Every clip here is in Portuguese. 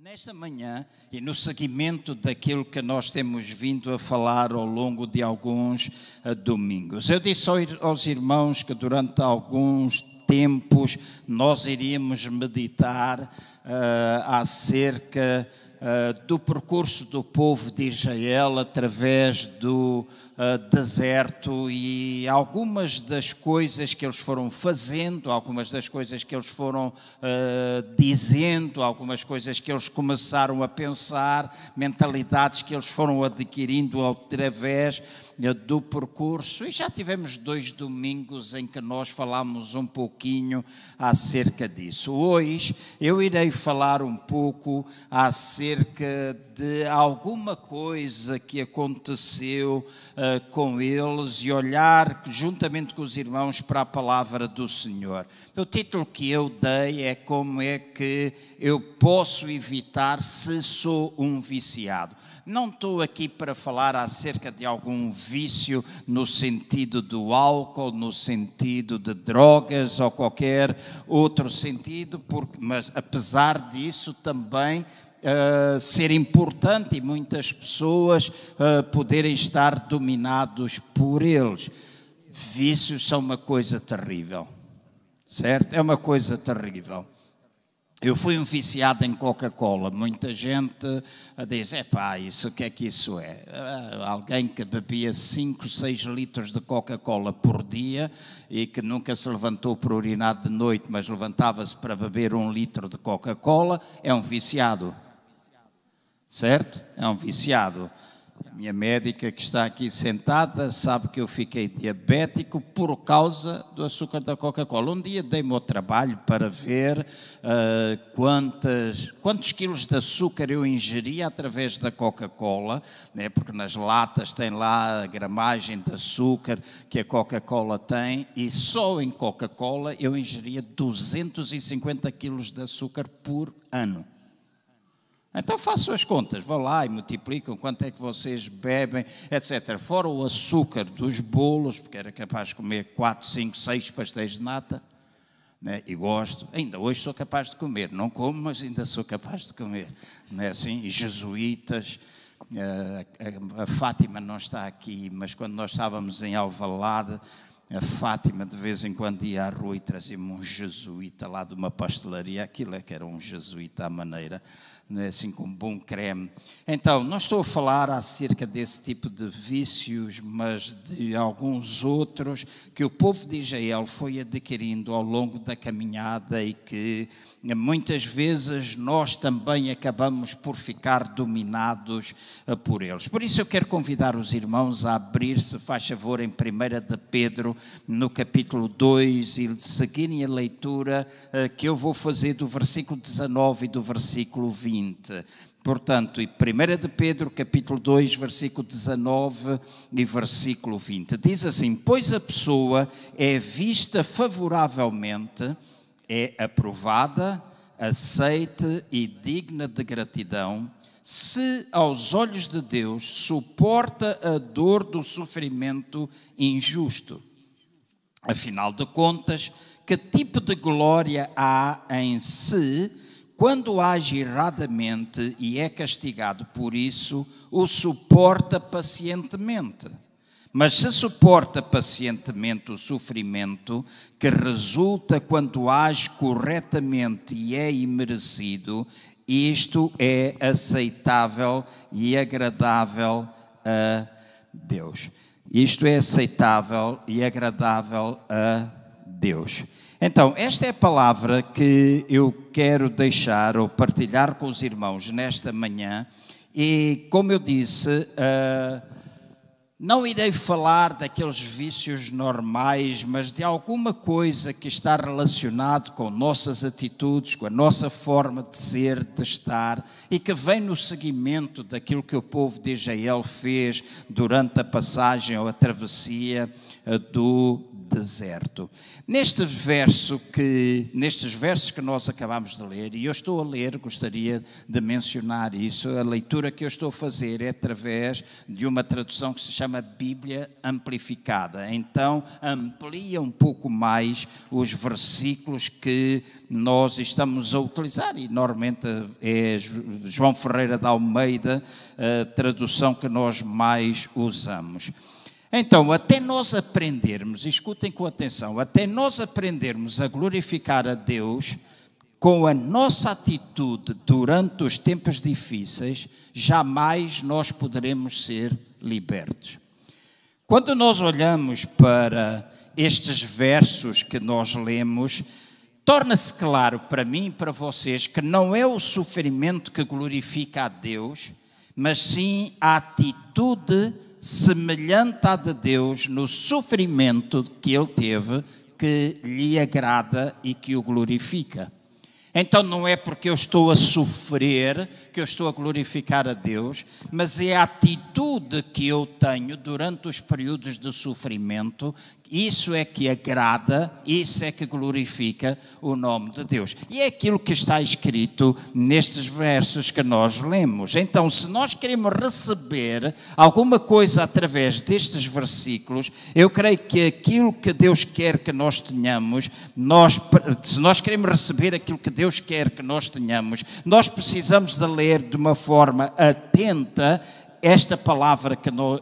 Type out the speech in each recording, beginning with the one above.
Nesta manhã, e no seguimento daquilo que nós temos vindo a falar ao longo de alguns domingos, eu disse aos irmãos que durante alguns tempos nós iríamos meditar acerca do percurso do povo de Israel através do deserto e algumas das coisas que eles foram fazendo, algumas das coisas que eles foram dizendo, algumas coisas que eles começaram a pensar, mentalidades que eles foram adquirindo através do percurso. E já tivemos 2 domingos em que nós falámos um pouquinho acerca disso. Hoje eu irei falar um pouco acerca de alguma coisa que aconteceu com eles e olhar juntamente com os irmãos para a palavra do Senhor. O título que eu dei é como é que eu posso evitar se sou um viciado. Não estou aqui para falar acerca de algum vício no sentido do álcool, no sentido de drogas ou qualquer outro sentido, mas apesar disso também ser importante e muitas pessoas poderem estar dominados por eles. Vícios são uma coisa terrível, certo? É uma coisa terrível. Eu fui um viciado em Coca-Cola. Muita gente diz, isso, o que é que isso é? Alguém que bebia 5, 6 litros de Coca-Cola por dia e que nunca se levantou para urinar de noite, mas levantava-se para beber 1 litro de Coca-Cola, é um viciado. Certo? É um viciado. A minha médica que está aqui sentada sabe que eu fiquei diabético por causa do açúcar da Coca-Cola. Um dia dei-me ao trabalho para ver quantos quilos de açúcar eu ingeria através da Coca-Cola, né? Porque nas latas tem lá a gramagem de açúcar que a Coca-Cola tem, e só em Coca-Cola eu ingeria 250 quilos de açúcar por ano. Então façam as contas, vão lá e multiplicam quanto é que vocês bebem, etc. Fora o açúcar dos bolos, porque era capaz de comer 4, 5, 6 pastéis de nata, né? E gosto, ainda hoje sou capaz de comer, não como, mas ainda sou capaz de comer. Não é assim? E jesuítas, a Fátima não está aqui, mas quando nós estávamos em Alvalade, a Fátima de vez em quando ia à rua e trazia-me um jesuíta lá de uma pastelaria, aquilo é que era um jesuíta à maneira, assim com bom creme. Então, não estou a falar acerca desse tipo de vícios, mas de alguns outros que o povo de Israel foi adquirindo ao longo da caminhada e que muitas vezes nós também acabamos por ficar dominados por eles. Por isso eu quero convidar os irmãos a abrir-se, faz favor, em 1 de Pedro, no capítulo 2, e seguirem a leitura que eu vou fazer do versículo 19 e do versículo 20. Portanto, 1 de Pedro, capítulo 2, versículo 19 e versículo 20. Diz assim: pois a pessoa é vista favoravelmente, é aprovada, aceite e digna de gratidão, se aos olhos de Deus suporta a dor do sofrimento injusto. Afinal de contas, que tipo de glória há em si quando age erradamente e é castigado por isso, o suporta pacientemente? Mas se suporta pacientemente o sofrimento que resulta quando age corretamente e é imerecido, isto é aceitável e agradável a Deus. Isto é aceitável e agradável a Deus. Então, esta é a palavra que eu quero deixar ou partilhar com os irmãos nesta manhã. E, como eu disse, não irei falar daqueles vícios normais, mas de alguma coisa que está relacionado com nossas atitudes, com a nossa forma de ser, de estar, e que vem no seguimento daquilo que o povo de Israel fez durante a passagem ou a travessia do deserto. Nestes versos que nós acabamos de ler, e eu estou a ler, gostaria de mencionar isso, a leitura que eu estou a fazer é através de uma tradução que se chama Bíblia Amplificada. Então, amplia um pouco mais os versículos que nós estamos a utilizar, e normalmente é João Ferreira de Almeida, a tradução que nós mais usamos. Então, até nós aprendermos, escutem com atenção, até nós aprendermos a glorificar a Deus com a nossa atitude durante os tempos difíceis, jamais nós poderemos ser libertos. Quando nós olhamos para estes versos que nós lemos, torna-se claro para mim e para vocês que não é o sofrimento que glorifica a Deus, mas sim a atitude semelhante à de Deus no sofrimento que ele teve, que lhe agrada e que o glorifica. Então não é porque eu estou a sofrer que eu estou a glorificar a Deus, mas é a atitude que eu tenho durante os períodos de sofrimento. Isso é que agrada, isso é que glorifica o nome de Deus. E é aquilo que está escrito nestes versos que nós lemos. Então, se nós queremos receber alguma coisa através destes versículos, eu creio que aquilo que Deus quer que nós tenhamos, se nós queremos receber aquilo que Deus quer que nós tenhamos, nós precisamos de ler de uma forma atenta esta palavra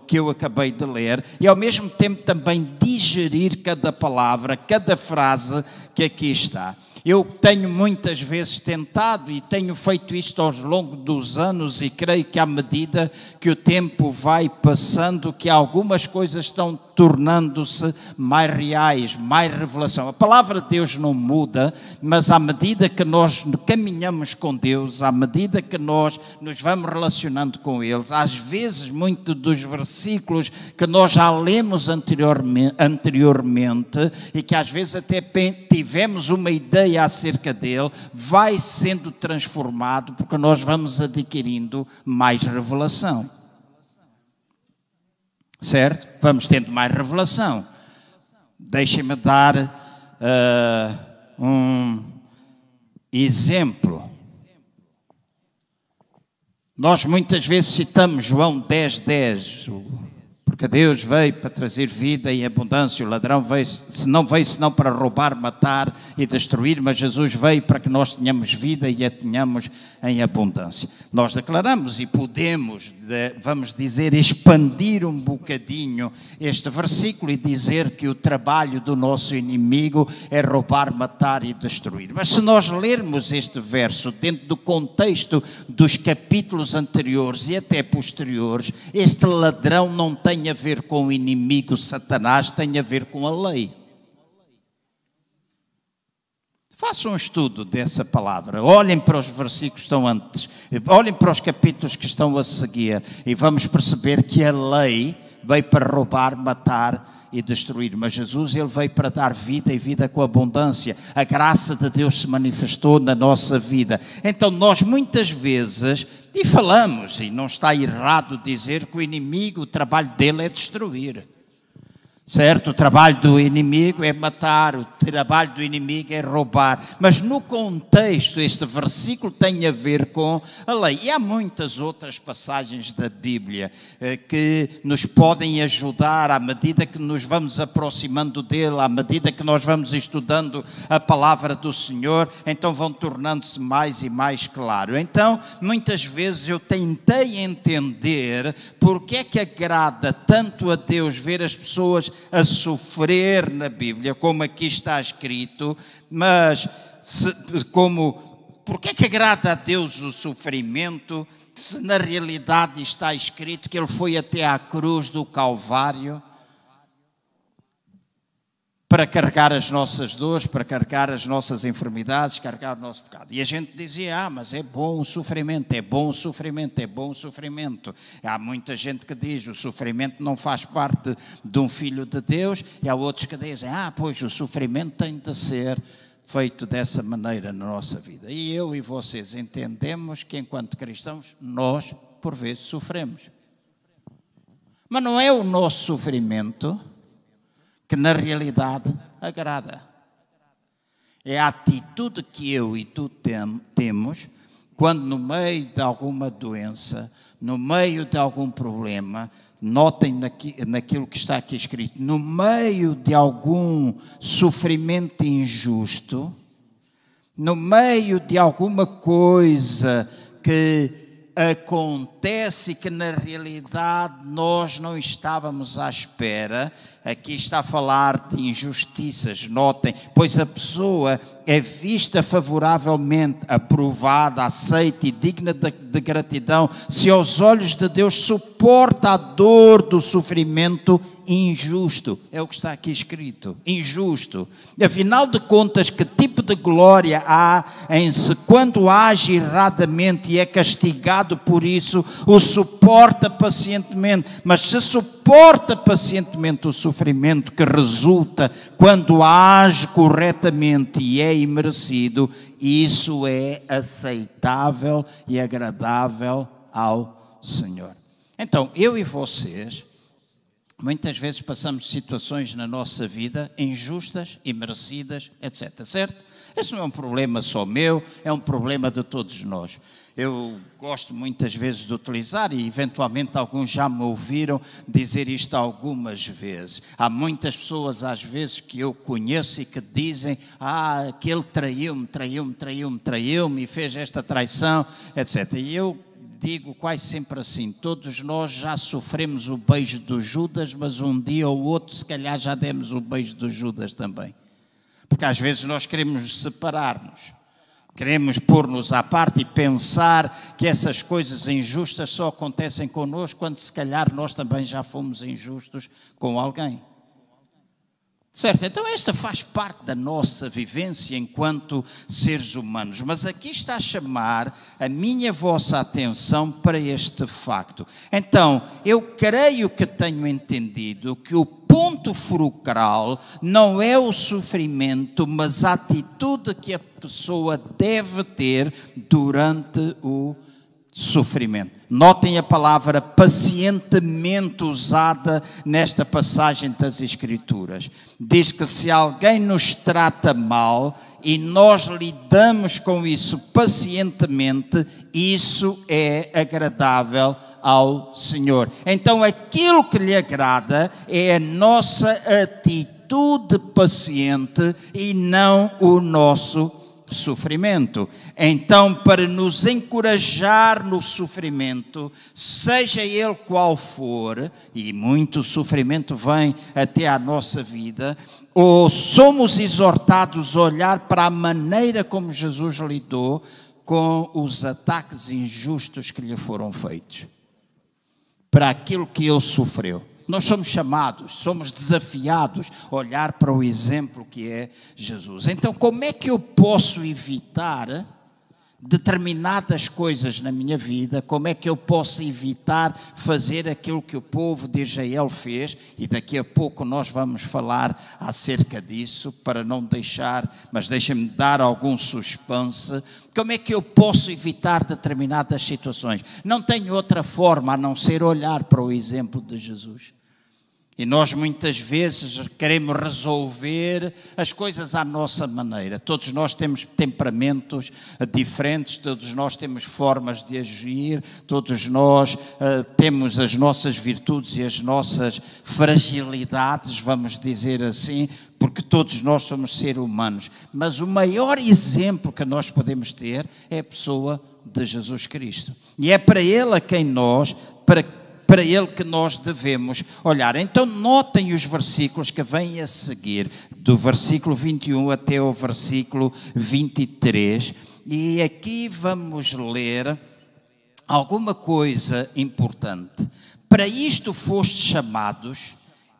que eu acabei de ler e ao mesmo tempo também digerir cada palavra, cada frase que aqui está. Eu tenho muitas vezes tentado e tenho feito isto ao longo dos anos e creio que à medida que o tempo vai passando, que algumas coisas estão tornando-se mais reais, mais revelação. A palavra de Deus não muda, mas à medida que nós caminhamos com Deus, à medida que nós nos vamos relacionando com Ele, às vezes muitos dos versículos que nós já lemos anteriormente e que às vezes até tivemos uma ideia acerca dele, vai sendo transformado porque nós vamos adquirindo mais revelação. Certo? Vamos tendo mais revelação. Deixem-me dar um exemplo. Nós muitas vezes citamos João 10:10, porque Deus veio para trazer vida em abundância, o ladrão veio senão para roubar, matar e destruir, mas Jesus veio para que nós tenhamos vida e a tenhamos em abundância. Nós declaramos e podemos, vamos dizer, expandir um bocadinho este versículo e dizer que o trabalho do nosso inimigo é roubar, matar e destruir. Mas se nós lermos este verso dentro do contexto dos capítulos anteriores e até posteriores, este ladrão não tem a ver com o inimigo Satanás, tem a ver com a lei. Façam um estudo dessa palavra, olhem para os versículos que estão antes, olhem para os capítulos que estão a seguir e vamos perceber que a lei veio para roubar, matar e destruir, mas Jesus ele veio para dar vida e vida com abundância. A graça de Deus se manifestou na nossa vida. Então nós muitas vezes, e falamos, e não está errado dizer que o inimigo, o trabalho dele é destruir. Certo? O trabalho do inimigo é matar, o trabalho do inimigo é roubar. Mas no contexto, este versículo tem a ver com a lei. E há muitas outras passagens da Bíblia que nos podem ajudar à medida que nos vamos aproximando dele, à medida que nós vamos estudando a palavra do Senhor, então vão tornando-se mais e mais claro. Então, muitas vezes eu tentei entender porque é que agrada tanto a Deus ver as pessoas a sofrer na Bíblia, como aqui está escrito, mas porque é que agrada a Deus o sofrimento, se na realidade está escrito que Ele foi até à cruz do Calvário para carregar as nossas dores, para carregar as nossas enfermidades, carregar o nosso pecado. E a gente dizia, mas é bom o sofrimento, é bom o sofrimento, é bom o sofrimento. Há muita gente que diz, o sofrimento não faz parte de um filho de Deus, e há outros que dizem, pois o sofrimento tem de ser feito dessa maneira na nossa vida. E eu e vocês entendemos que enquanto cristãos, nós, por vezes, sofremos. Mas não é o nosso sofrimento que que na realidade agrada. É a atitude que eu e tu temos quando no meio de alguma doença, no meio de algum problema, notem naquilo que está aqui escrito, no meio de algum sofrimento injusto, no meio de alguma coisa que acontece e que na realidade nós não estávamos à espera. Aqui está a falar de injustiças, notem, pois a pessoa é vista favoravelmente, aprovada, aceita e digna de gratidão, se aos olhos de Deus suporta a dor do sofrimento injusto. É o que está aqui escrito, injusto. Afinal de contas, que tipo de glória há em se quando age erradamente e é castigado por isso, o suporta pacientemente, mas se suporta pacientemente o sofrimento que resulta quando age corretamente e é imerecido, isso é aceitável e agradável ao Senhor. Então, eu e vocês, muitas vezes passamos situações na nossa vida injustas, imerecidas, etc. Certo? Esse não é um problema só meu, é um problema de todos nós. Eu gosto muitas vezes de utilizar, e eventualmente alguns já me ouviram dizer isto algumas vezes. Há muitas pessoas às vezes que eu conheço e que dizem: aquele traiu-me e fez esta traição, etc. E eu digo quase sempre assim: todos nós já sofremos o beijo do Judas, mas um dia ou outro se calhar já demos o beijo do Judas também. Porque às vezes nós queremos separar-nos, queremos pôr-nos à parte e pensar que essas coisas injustas só acontecem connosco, quando se calhar nós também já fomos injustos com alguém. Certo? Então esta faz parte da nossa vivência enquanto seres humanos. Mas aqui está a chamar a minha e a vossa atenção para este facto. Então, eu creio que tenho entendido que o ponto fulcral não é o sofrimento, mas a atitude que a pessoa deve ter durante o sofrimento. Notem a palavra pacientemente usada nesta passagem das Escrituras. Diz que se alguém nos trata mal e nós lidamos com isso pacientemente, isso é agradável ao Senhor. Então aquilo que lhe agrada é a nossa atitude paciente e não o nosso sofrimento. Então, para nos encorajar no sofrimento, seja ele qual for, e muito sofrimento vem até à nossa vida, ou somos exortados a olhar para a maneira como Jesus lidou com os ataques injustos que lhe foram feitos, para aquilo que ele sofreu. Nós somos chamados, somos desafiados a olhar para o exemplo que é Jesus. Então, como é que eu posso evitar determinadas coisas na minha vida? Como é que eu posso evitar fazer aquilo que o povo de Israel fez? E daqui a pouco nós vamos falar acerca disso, para não deixar, mas deixem-me dar algum suspense. Como é que eu posso evitar determinadas situações? Não tenho outra forma a não ser olhar para o exemplo de Jesus. E nós muitas vezes queremos resolver as coisas à nossa maneira. Todos nós temos temperamentos diferentes, todos nós temos formas de agir, todos nós temos as nossas virtudes e as nossas fragilidades, vamos dizer assim, porque todos nós somos seres humanos. Mas o maior exemplo que nós podemos ter é a pessoa de Jesus Cristo. E é para Ele a quem nós, para Ele que nós devemos olhar. Então notem os versículos que vêm a seguir, do versículo 21 até o versículo 23, e aqui vamos ler alguma coisa importante. Para isto fostes chamados,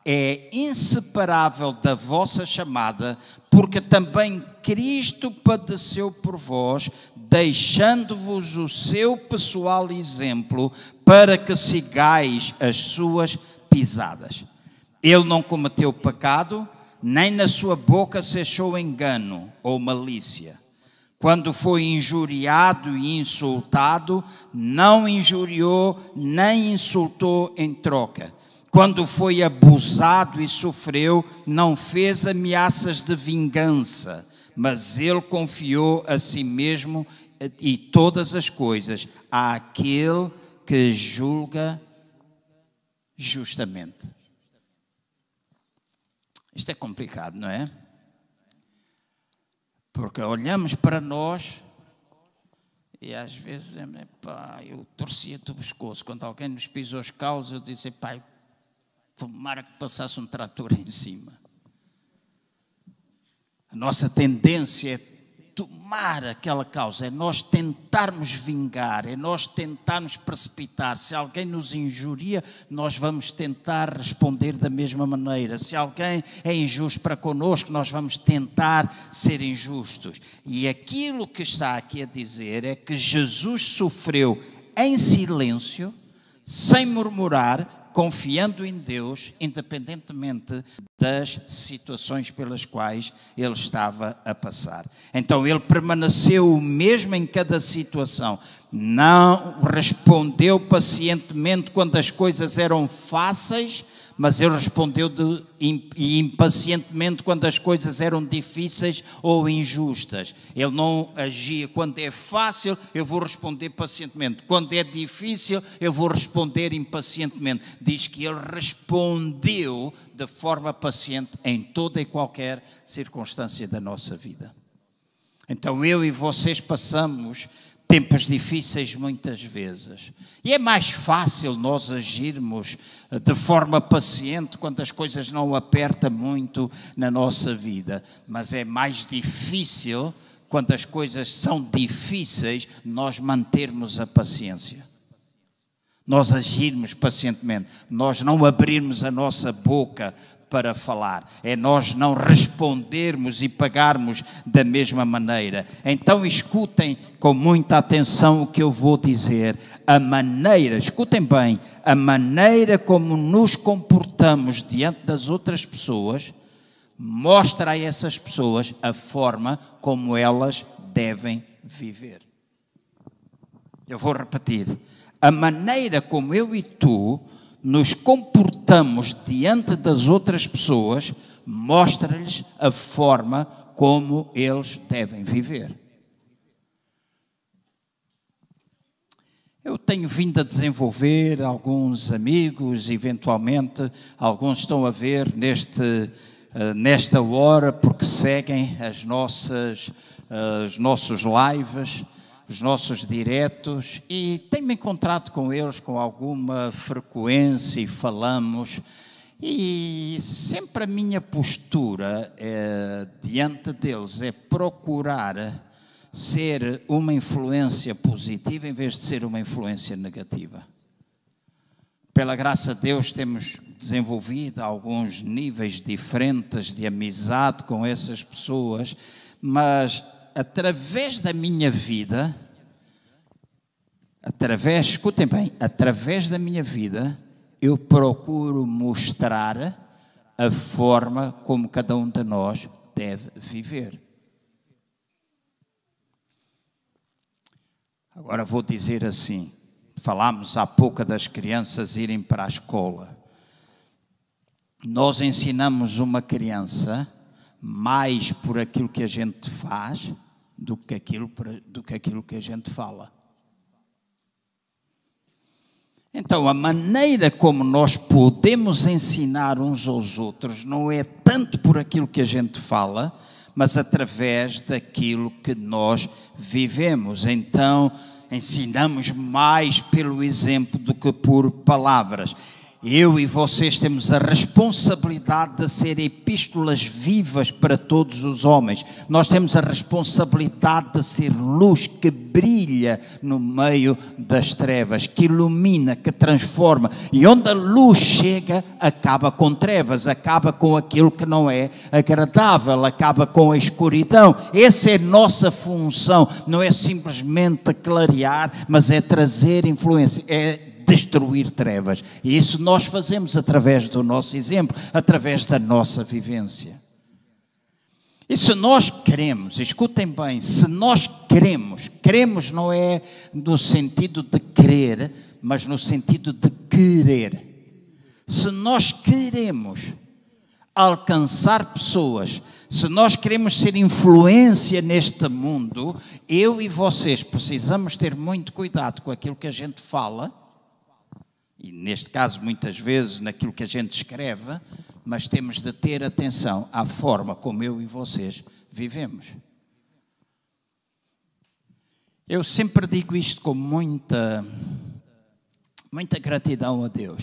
é inseparável da vossa chamada, porque também Cristo padeceu por vós, deixando-vos o seu pessoal exemplo, para que sigais as suas pisadas. Ele não cometeu pecado, nem na sua boca se achou engano ou malícia. Quando foi injuriado e insultado, não injuriou nem insultou em troca. Quando foi abusado e sofreu, não fez ameaças de vingança, mas ele confiou a si mesmo e todas as coisas àquele que julga justamente. Isto é complicado, não é? Porque olhamos para nós e às vezes, pá, eu torcia-te o pescoço. Quando alguém nos pisou os calos, eu disse, pai, tomara que passasse um trator em cima. A nossa tendência é tomar aquela causa, é nós tentarmos vingar, é nós tentarmos precipitar. Se alguém nos injuria, nós vamos tentar responder da mesma maneira. Se alguém é injusto para connosco, nós vamos tentar ser injustos. E aquilo que está aqui a dizer é que Jesus sofreu em silêncio, sem murmurar, confiando em Deus, independentemente das situações pelas quais ele estava a passar. Então ele permaneceu o mesmo em cada situação. Não respondeu pacientemente quando as coisas eram fáceis, mas ele respondeu impacientemente quando as coisas eram difíceis ou injustas. Ele não agia quando é fácil, eu vou responder pacientemente. Quando é difícil, eu vou responder impacientemente. Diz que ele respondeu de forma paciente em toda e qualquer circunstância da nossa vida. Então eu e vocês passamos tempos difíceis muitas vezes. E é mais fácil nós agirmos de forma paciente quando as coisas não apertam muito na nossa vida. Mas é mais difícil, quando as coisas são difíceis, nós mantermos a paciência. Nós agirmos pacientemente. Nós não abrirmos a nossa boca para falar, é nós não respondermos e pagarmos da mesma maneira. Então escutem com muita atenção o que eu vou dizer. Escutem bem, a maneira como nos comportamos diante das outras pessoas mostra a essas pessoas a forma como elas devem viver. Eu vou repetir. A maneira como eu e tu nos comportamos diante das outras pessoas mostra-lhes a forma como eles devem viver. Eu tenho vindo a desenvolver alguns amigos, eventualmente alguns estão a ver nesta hora porque seguem os nossos lives, os nossos diretos, e tenho-me encontrado com eles com alguma frequência e falamos, e sempre a minha postura diante deles é procurar ser uma influência positiva em vez de ser uma influência negativa. Pela graça de Deus temos desenvolvido alguns níveis diferentes de amizade com essas pessoas, mas através da minha vida, escutem bem, através da minha vida, eu procuro mostrar a forma como cada um de nós deve viver. Agora vou dizer assim, falámos há pouco das crianças irem para a escola. Nós ensinamos uma criança mais por aquilo que a gente faz do que aquilo que a gente fala. Então, a maneira como nós podemos ensinar uns aos outros não é tanto por aquilo que a gente fala, mas através daquilo que nós vivemos. Então, ensinamos mais pelo exemplo do que por palavras. Eu e vocês temos a responsabilidade de ser epístolas vivas para todos os homens. Nós temos a responsabilidade de ser luz que brilha no meio das trevas, que ilumina, que transforma. E onde a luz chega, acaba com trevas, acaba com aquilo que não é agradável, acaba com a escuridão. Essa é a nossa função. Não é simplesmente clarear, mas é trazer influência, é destruir trevas. E isso nós fazemos através do nosso exemplo, através da nossa vivência. E se nós queremos, escutem bem, se nós queremos não é no sentido de querer, mas no sentido de querer. Se nós queremos alcançar pessoas, se nós queremos ser influência neste mundo, eu e vocês precisamos ter muito cuidado com aquilo que a gente fala, e neste caso muitas vezes naquilo que a gente escreve, mas temos de ter atenção à forma como eu e vocês vivemos. Eu sempre digo isto com muita gratidão a Deus.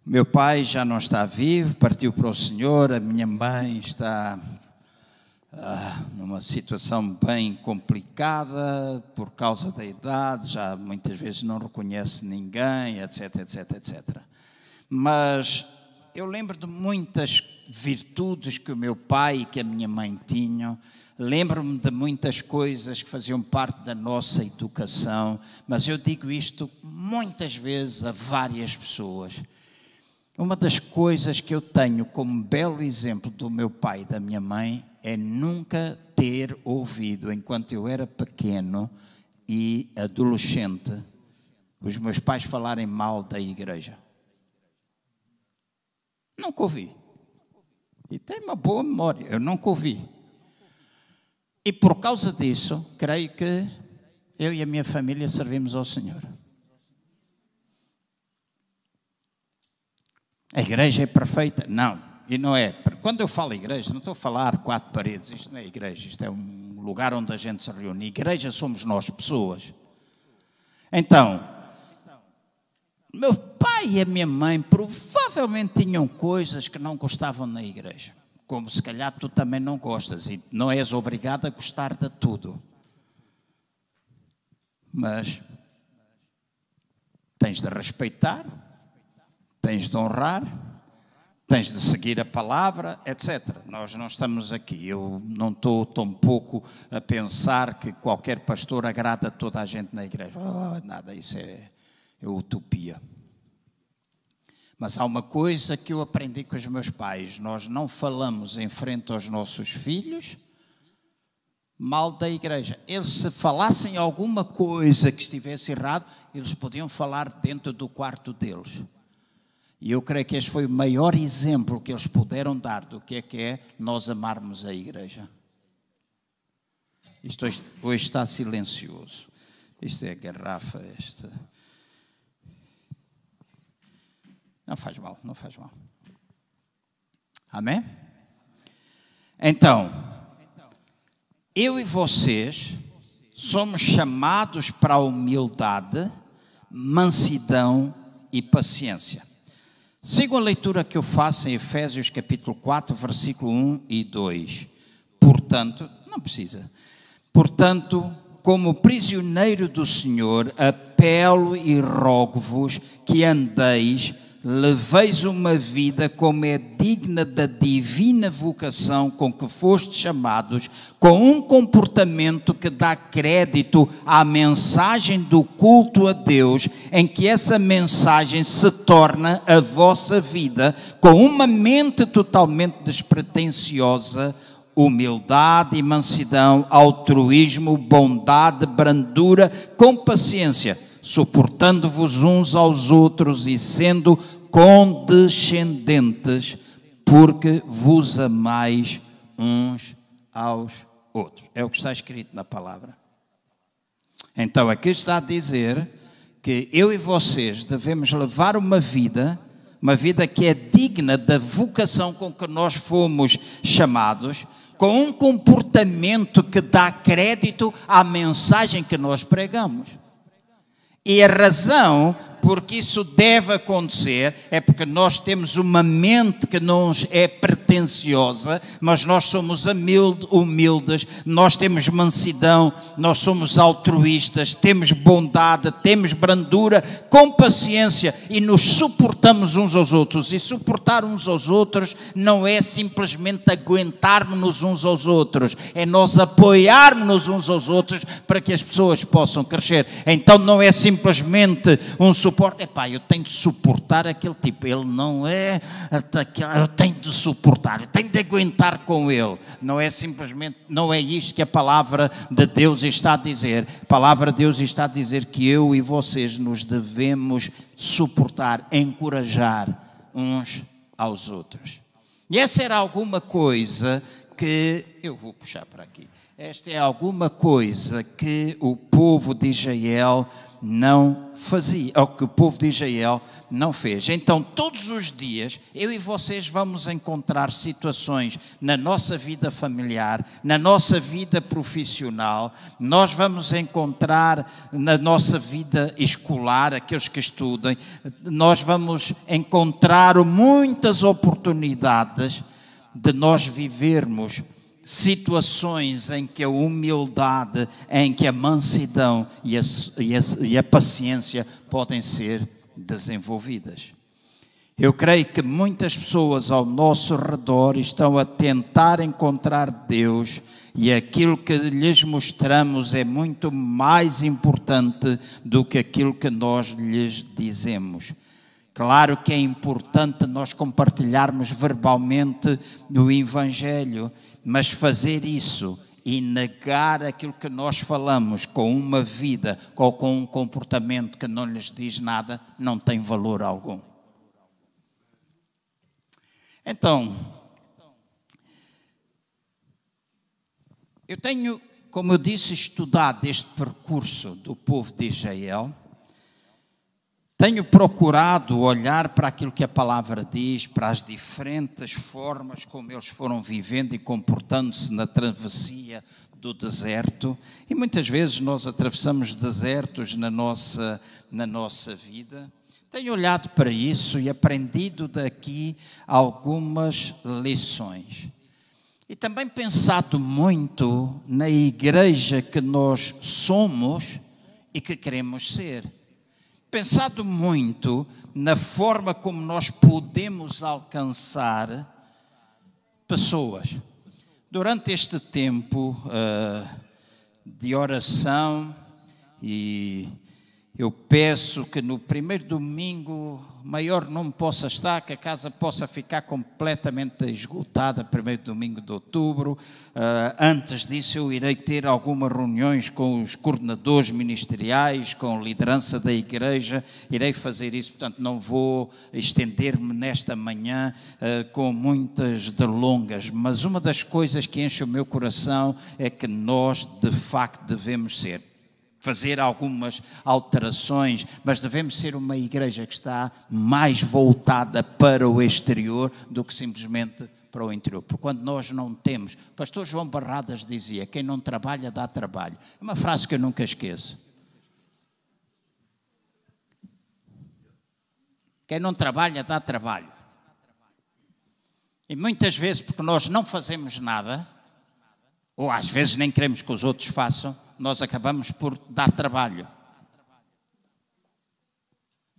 Meu pai já não está vivo, partiu para o Senhor. A minha mãe está numa situação bem complicada por causa da idade, já muitas vezes não reconhece ninguém, etc, etc, etc. Mas eu lembro de muitas virtudes que o meu pai e que a minha mãe tinham. Lembro-me de muitas coisas que faziam parte da nossa educação, mas eu digo isto muitas vezes a várias pessoas. Uma das coisas que eu tenho como belo exemplo do meu pai e da minha mãe é nunca ter ouvido, enquanto eu era pequeno e adolescente, os meus pais falarem mal da igreja. Nunca ouvi. E tenho uma boa memória, eu nunca ouvi. E por causa disso, creio que eu e a minha família servimos ao Senhor. A igreja é perfeita? Não, e não é. Quando eu falo igreja, não estou a falar 4 paredes, isto não é igreja, isto é um lugar onde a gente se reúne. Igreja somos nós, pessoas. Então, meu pai e a minha mãe provavelmente tinham coisas que não gostavam na igreja. Como se calhar tu também não gostas e não és obrigado a gostar de tudo. Mas tens de respeitar, tens de honrar, tens de seguir a palavra, etc. Nós não estamos aqui, eu não estou tampouco a pensar que qualquer pastor agrada a toda a gente na igreja. Nada, isso é utopia. Mas há uma coisa que eu aprendi com os meus pais: nós não falamos em frente aos nossos filhos mal da igreja. Eles, se falassem alguma coisa que estivesse errado, eles podiam falar dentro do quarto deles. E eu creio que este foi o maior exemplo que eles puderam dar do que é nós amarmos a igreja. Isto hoje está silencioso. Isto é a garrafa, esta... Não faz mal, não faz mal. Amém? Então, eu e vocês somos chamados para a humildade, mansidão e paciência. Siga a leitura que eu faço em Efésios capítulo 4, versículo 1 e 2. Portanto, não precisa. Portanto, como prisioneiro do Senhor, apelo e rogo-vos que andeis, leveis uma vida como é digna da divina vocação com que fostes chamados, com um comportamento que dá crédito à mensagem do culto a Deus, em que essa mensagem se torna a vossa vida, com uma mente totalmente despretensiosa, humildade e mansidão, altruísmo, bondade, brandura, com paciência, suportando-vos uns aos outros e sendo condescendentes, porque vos amais uns aos outros. É o que está escrito na palavra. Então, aqui está a dizer que eu e vocês devemos levar uma vida que é digna da vocação com que nós fomos chamados, com um comportamento que dá crédito à mensagem que nós pregamos. E a razão porque isso deve acontecer é porque nós temos uma mente que não é pretensiosa, mas nós somos humildes, nós temos mansidão, nós somos altruístas, temos bondade, temos brandura, com paciência e nos suportamos uns aos outros. E suportar uns aos outros não é simplesmente aguentarmos uns aos outros, é nós apoiarmos uns aos outros para que as pessoas possam crescer. Então não é simplesmente um suportar suporto. Epá, eu tenho de suportar aquele tipo. Ele não é... Eu tenho de suportar. Eu tenho de aguentar com ele. Não é simplesmente... Não é isto que a palavra de Deus está a dizer. A palavra de Deus está a dizer que eu e vocês nos devemos suportar, encorajar uns aos outros. E essa era alguma coisa que... Eu vou puxar para aqui. Esta é alguma coisa que o povo de Israel não fazia, ou que o povo de Israel não fez. Então, todos os dias, eu e vocês vamos encontrar situações na nossa vida familiar, na nossa vida profissional, nós vamos encontrar na nossa vida escolar, aqueles que estudem, nós vamos encontrar muitas oportunidades de nós vivermos situações em que a humildade, em que a mansidão e a paciência podem ser desenvolvidas. Eu creio que muitas pessoas ao nosso redor estão a tentar encontrar Deus e aquilo que lhes mostramos é muito mais importante do que aquilo que nós lhes dizemos. Claro que é importante nós compartilharmos verbalmente o Evangelho, mas fazer isso e negar aquilo que nós falamos com uma vida ou com um comportamento que não lhes diz nada, não tem valor algum. Então, eu tenho, como eu disse, estudado este percurso do povo de Israel. Tenho procurado olhar para aquilo que a palavra diz, para as diferentes formas como eles foram vivendo e comportando-se na travessia do deserto. E muitas vezes nós atravessamos desertos na nossa vida. Tenho olhado para isso e aprendido daqui algumas lições. E também pensado muito na igreja que nós somos e que queremos ser. Pensado muito na forma como nós podemos alcançar pessoas. Durante este tempo de oração, e eu peço que no primeiro domingo maior não possa estar, que a casa possa ficar completamente esgotada, primeiro domingo de outubro. Antes disso eu irei ter algumas reuniões com os coordenadores ministeriais, com a liderança da igreja, irei fazer isso, portanto não vou estender-me nesta manhã com muitas delongas, mas uma das coisas que enche o meu coração é que nós de facto devemos fazer algumas alterações, mas devemos ser uma igreja que está mais voltada para o exterior do que simplesmente para o interior. Porque quando nós não temos... O pastor João Barradas dizia, quem não trabalha dá trabalho. É uma frase que eu nunca esqueço. Quem não trabalha dá trabalho. E muitas vezes, porque nós não fazemos nada, ou às vezes nem queremos que os outros façam, nós acabamos por dar trabalho.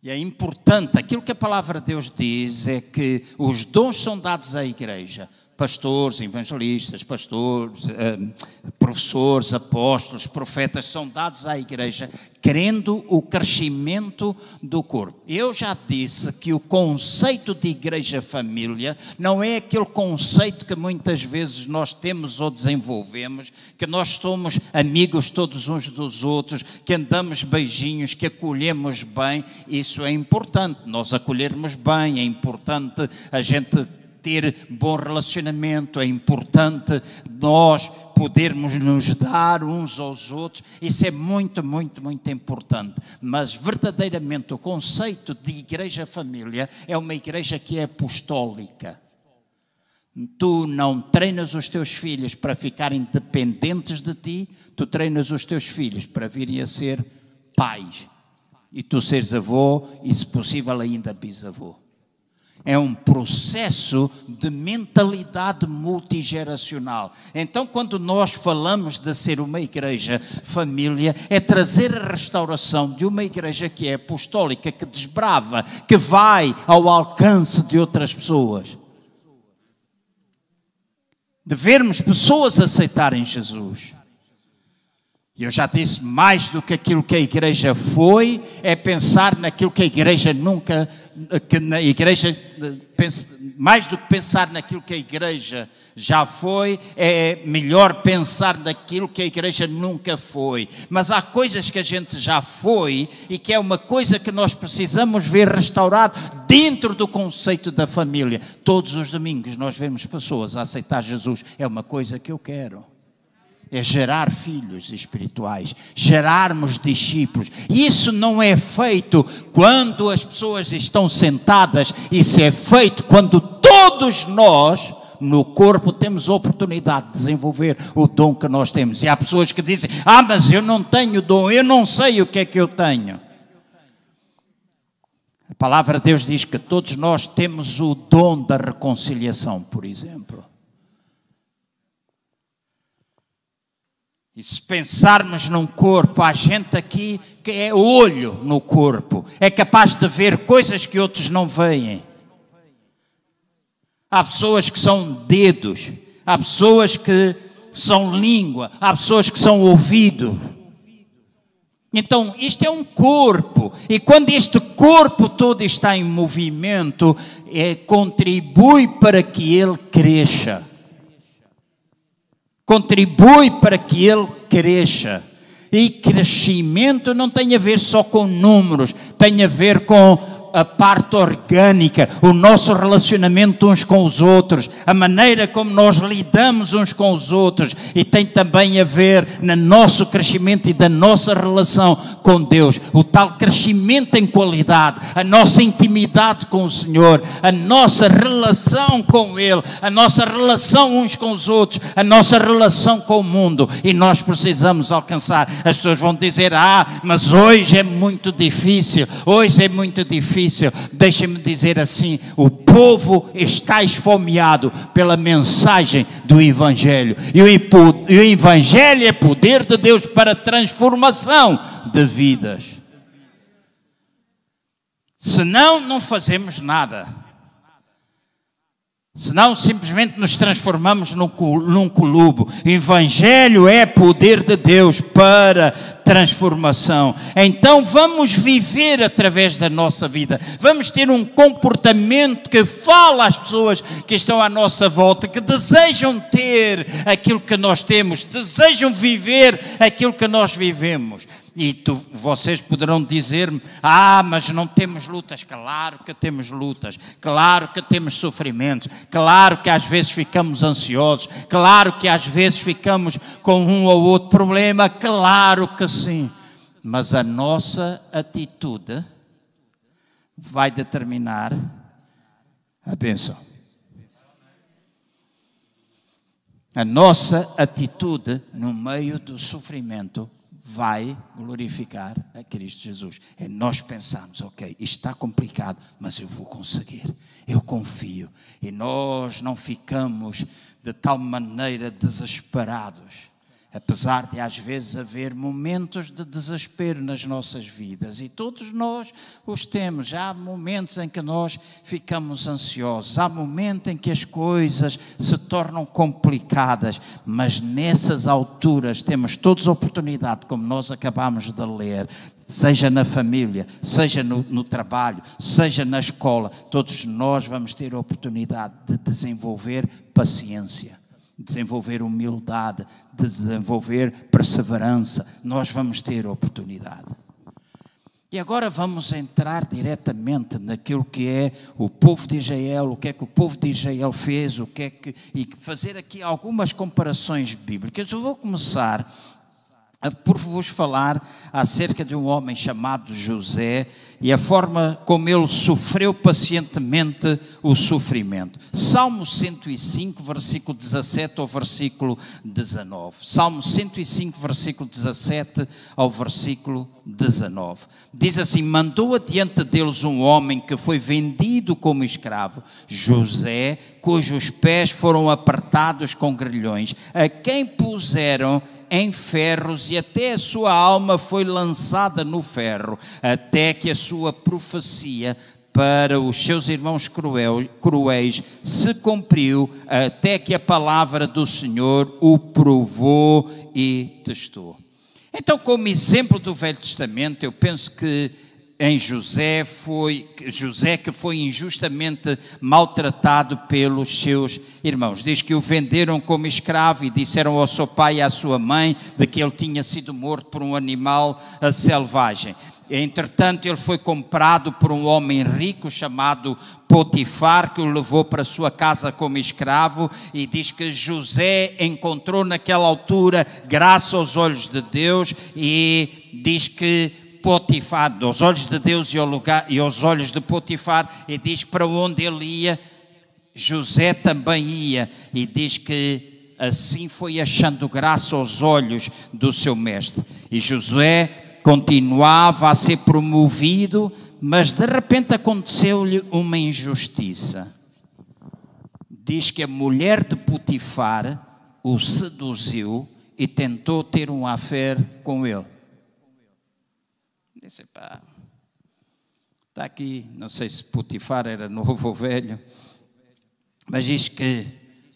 E é importante, aquilo que a palavra de Deus diz é que os dons são dados à igreja. Pastores, evangelistas, professores, apóstolos, profetas são dados à igreja querendo o crescimento do corpo. Eu já disse que o conceito de igreja-família não é aquele conceito que muitas vezes nós temos ou desenvolvemos, que nós somos amigos todos uns dos outros, que andamos beijinhos, que acolhemos bem. Isso é importante, nós acolhermos bem, é importante a gente ter bom relacionamento, é importante nós podermos nos dar uns aos outros, isso é muito, muito, muito importante. Mas verdadeiramente o conceito de igreja-família é uma igreja que é apostólica. Tu não treinas os teus filhos para ficarem dependentes de ti, tu treinas os teus filhos para virem a ser pais. E tu seres avô e, se possível, ainda bisavô. É um processo de mentalidade multigeracional. Então, quando nós falamos de ser uma igreja família, é trazer a restauração de uma igreja que é apostólica, que desbrava, que vai ao alcance de outras pessoas. De vermos pessoas aceitarem Jesus. Eu já disse, mais do que aquilo que a igreja foi, é pensar naquilo que a igreja nunca, mais do que pensar naquilo que a igreja já foi, é melhor pensar naquilo que a igreja nunca foi. Mas há coisas que a gente já foi e que é uma coisa que nós precisamos ver restaurado dentro do conceito da família. Todos os domingos nós vemos pessoas a aceitar Jesus. É uma coisa que eu quero. É gerar filhos espirituais, gerarmos discípulos. Isso não é feito quando as pessoas estão sentadas, isso é feito quando todos nós, no corpo, temos a oportunidade de desenvolver o dom que nós temos. E há pessoas que dizem, mas eu não tenho dom, eu não sei o que é que eu tenho. A palavra de Deus diz que todos nós temos o dom da reconciliação, por exemplo. E se pensarmos num corpo, há gente aqui que é olho no corpo, é capaz de ver coisas que outros não veem. Há pessoas que são dedos, há pessoas que são língua, há pessoas que são ouvido. Então, isto é um corpo, e quando este corpo todo está em movimento, contribui para que ele cresça. Contribui para que ele cresça. E crescimento não tem a ver só com números, tem a ver com a parte orgânica, o nosso relacionamento uns com os outros, a maneira como nós lidamos uns com os outros, e tem também a ver no nosso crescimento e da nossa relação com Deus, o tal crescimento em qualidade, a nossa intimidade com o Senhor, a nossa relação com Ele, a nossa relação uns com os outros, a nossa relação com o mundo, e nós precisamos alcançar. As pessoas vão dizer, mas hoje é muito difícil, Deixem-me dizer assim, o povo está esfomeado pela mensagem do Evangelho. E o Evangelho é poder de Deus para transformação de vidas. Senão, não fazemos nada. Senão, simplesmente nos transformamos num clube. O Evangelho é poder de Deus para transformação. Então vamos viver através da nossa vida. Vamos ter um comportamento que fala às pessoas que estão à nossa volta, que desejam ter aquilo que nós temos, desejam viver aquilo que nós vivemos. E vocês poderão dizer-me, mas não temos lutas. Claro que temos lutas, claro que temos sofrimentos, claro que às vezes ficamos ansiosos, claro que às vezes ficamos com um ou outro problema, claro que sim. Mas a nossa atitude vai determinar a bênção. A nossa atitude no meio do sofrimento vai glorificar a Cristo Jesus. É nós pensarmos, ok, isto está complicado, mas eu vou conseguir, eu confio. E nós não ficamos de tal maneira desesperados, apesar de às vezes haver momentos de desespero nas nossas vidas, e todos nós os temos. Há momentos em que nós ficamos ansiosos, há momentos em que as coisas se tornam complicadas, mas nessas alturas temos todos a oportunidade, como nós acabamos de ler, seja na família, seja no trabalho, seja na escola, todos nós vamos ter a oportunidade de desenvolver paciência, desenvolver humildade, desenvolver perseverança. Nós vamos ter oportunidade. E agora vamos entrar diretamente naquilo que é o povo de Israel, o que é que o povo de Israel fez, e fazer aqui algumas comparações bíblicas. Eu vou começar por vos falar acerca de um homem chamado José e a forma como ele sofreu pacientemente o sofrimento. Salmo 105, versículo 17 ao versículo 19. Salmo 105, versículo 17 ao versículo 19. Diz assim: mandou adiante deles um homem que foi vendido como escravo, José, cujos pés foram apertados com grilhões, a quem puseram em ferros, e até a sua alma foi lançada no ferro, até que a sua profecia para os seus irmãos cruéis se cumpriu, até que a palavra do Senhor o provou e testou. Então, como exemplo do Velho Testamento, eu penso que em José que foi injustamente maltratado pelos seus irmãos. Diz que o venderam como escravo e disseram ao seu pai e à sua mãe de que ele tinha sido morto por um animal selvagem. Entretanto, ele foi comprado por um homem rico chamado Potifar, que o levou para a sua casa como escravo, e diz que José encontrou naquela altura graça aos olhos de Deus, e diz que Potifar, aos olhos de Deus e aos olhos de Potifar, e diz que para onde ele ia, José também ia, e diz que assim foi achando graça aos olhos do seu mestre. E José continuava a ser promovido, mas de repente aconteceu-lhe uma injustiça. Diz que a mulher de Potifar o seduziu e tentou ter um affair com ele. Disse, pá, está aqui, não sei se Potifar era novo ou velho, mas diz que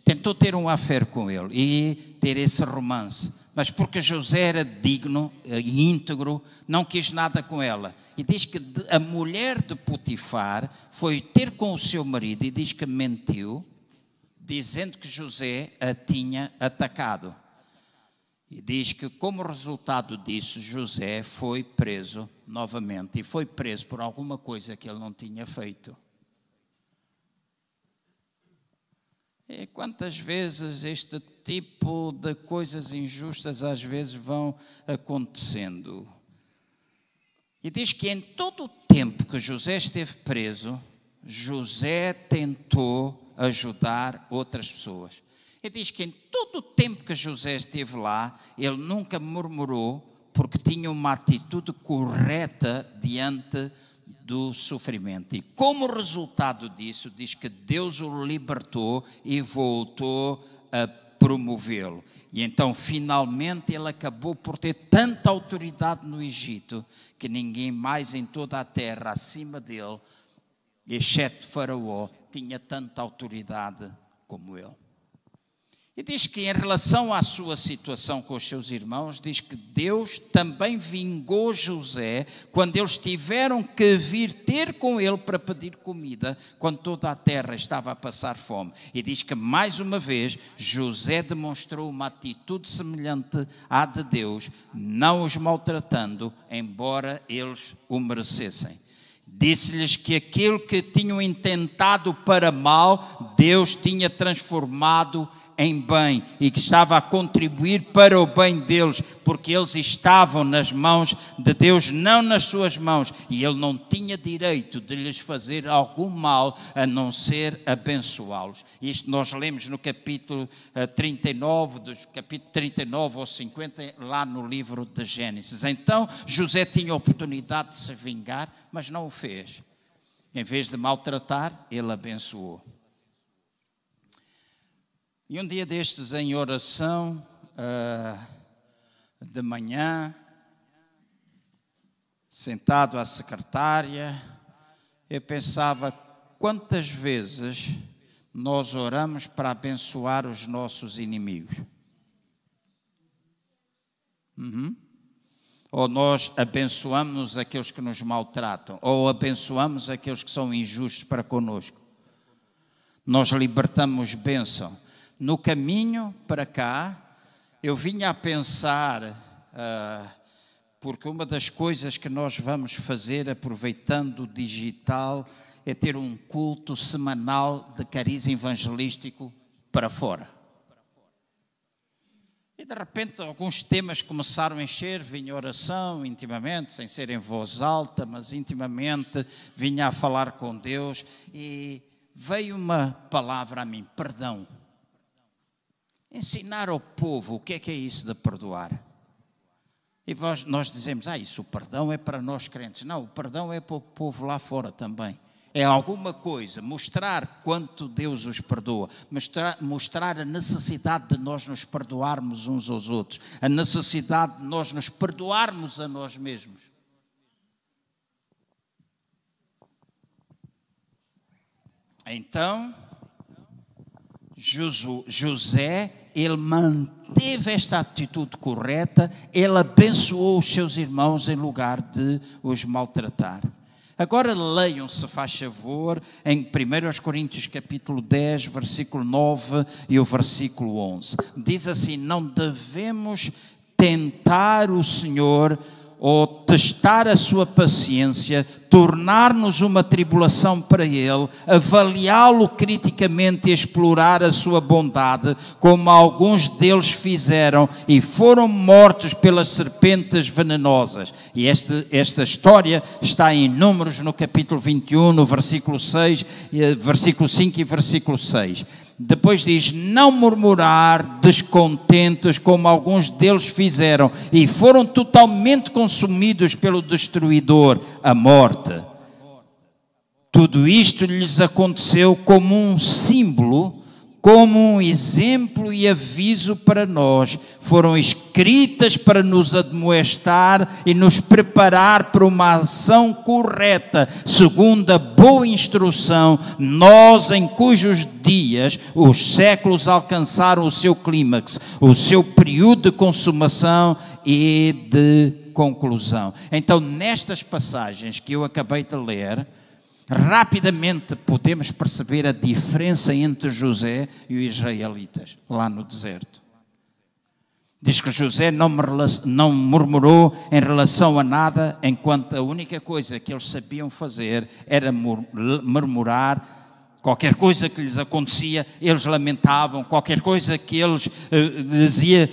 tentou ter um affair com ele e ter esse romance. Mas porque José era digno e íntegro, não quis nada com ela. E diz que a mulher de Potifar foi ter com o seu marido e diz que mentiu, dizendo que José a tinha atacado. E diz que como resultado disso, José foi preso novamente. E foi preso por alguma coisa que ele não tinha feito. E quantas vezes este tipo de coisas injustas às vezes vão acontecendo. E diz que em todo o tempo que José esteve preso, José tentou ajudar outras pessoas. E diz que em todo o tempo que José esteve lá, ele nunca murmurou, porque tinha uma atitude correta diante do sofrimento. E como resultado disso, diz que Deus o libertou e voltou a promovê-lo. E então, finalmente, ele acabou por ter tanta autoridade no Egito, que ninguém mais em toda a terra, acima dele, exceto Faraó, tinha tanta autoridade como ele. E diz que em relação à sua situação com os seus irmãos, diz que Deus também vingou José quando eles tiveram que vir ter com ele para pedir comida, quando toda a terra estava a passar fome. E diz que mais uma vez José demonstrou uma atitude semelhante à de Deus, não os maltratando, embora eles o merecessem. Disse-lhes que aquilo que tinham intentado para mal, Deus tinha transformado em bem e que estava a contribuir para o bem deles, porque eles estavam nas mãos de Deus, não nas suas mãos, e ele não tinha direito de lhes fazer algum mal, a não ser abençoá-los. Isto nós lemos no capítulo 39, do capítulo 39 ao 50, lá no livro de Gênesis. Então José tinha a oportunidade de se vingar, mas não o fez. Em vez de maltratar, ele abençoou. E um dia destes, em oração, de manhã, sentado à secretária, eu pensava quantas vezes nós oramos para abençoar os nossos inimigos. Ou nós abençoamos aqueles que nos maltratam, ou abençoamos aqueles que são injustos para conosco. Nós libertamos bênção. No caminho para cá, eu vinha a pensar, porque uma das coisas que nós vamos fazer aproveitando o digital é ter um culto semanal de cariz evangelístico para fora. E de repente alguns temas começaram a encher, vinha oração intimamente, sem ser em voz alta, mas intimamente vinha a falar com Deus e veio uma palavra a mim, perdão. Ensinar ao povo o que é isso de perdoar. E nós dizemos, isso o perdão é para nós crentes. Não, o perdão é para o povo lá fora também. É alguma coisa, mostrar quanto Deus os perdoa, mostrar a necessidade de nós nos perdoarmos uns aos outros, a necessidade de nós nos perdoarmos a nós mesmos. Então, José, ele manteve esta atitude correta, ele abençoou os seus irmãos em lugar de os maltratar. Agora leiam, se faz favor, em 1 Coríntios capítulo 10, versículo 9 e o versículo 11. Diz assim: não devemos tentar o Senhor ou testar a sua paciência, tornar-nos uma tribulação para Ele, avaliá-lo criticamente e explorar a sua bondade, como alguns deles fizeram e foram mortos pelas serpentes venenosas. E esta história está em Números, no capítulo 21, no versículo 6, versículo 5 e versículo 6. Depois diz: não murmurar descontentes como alguns deles fizeram e foram totalmente consumidos pelo destruidor, a morte. Tudo isto lhes aconteceu como um símbolo, como um exemplo e aviso para nós. Foram escritas para nos admoestar e nos preparar para uma ação correta, segundo a boa instrução, nós em cujos dias os séculos alcançaram o seu clímax, o seu período de consumação e de conclusão. Então, nestas passagens que eu acabei de ler, rapidamente podemos perceber a diferença entre José e os israelitas, lá no deserto. Diz que José não murmurou em relação a nada, enquanto a única coisa que eles sabiam fazer era murmurar. Qualquer coisa que lhes acontecia, eles lamentavam. Qualquer coisa que lhes ia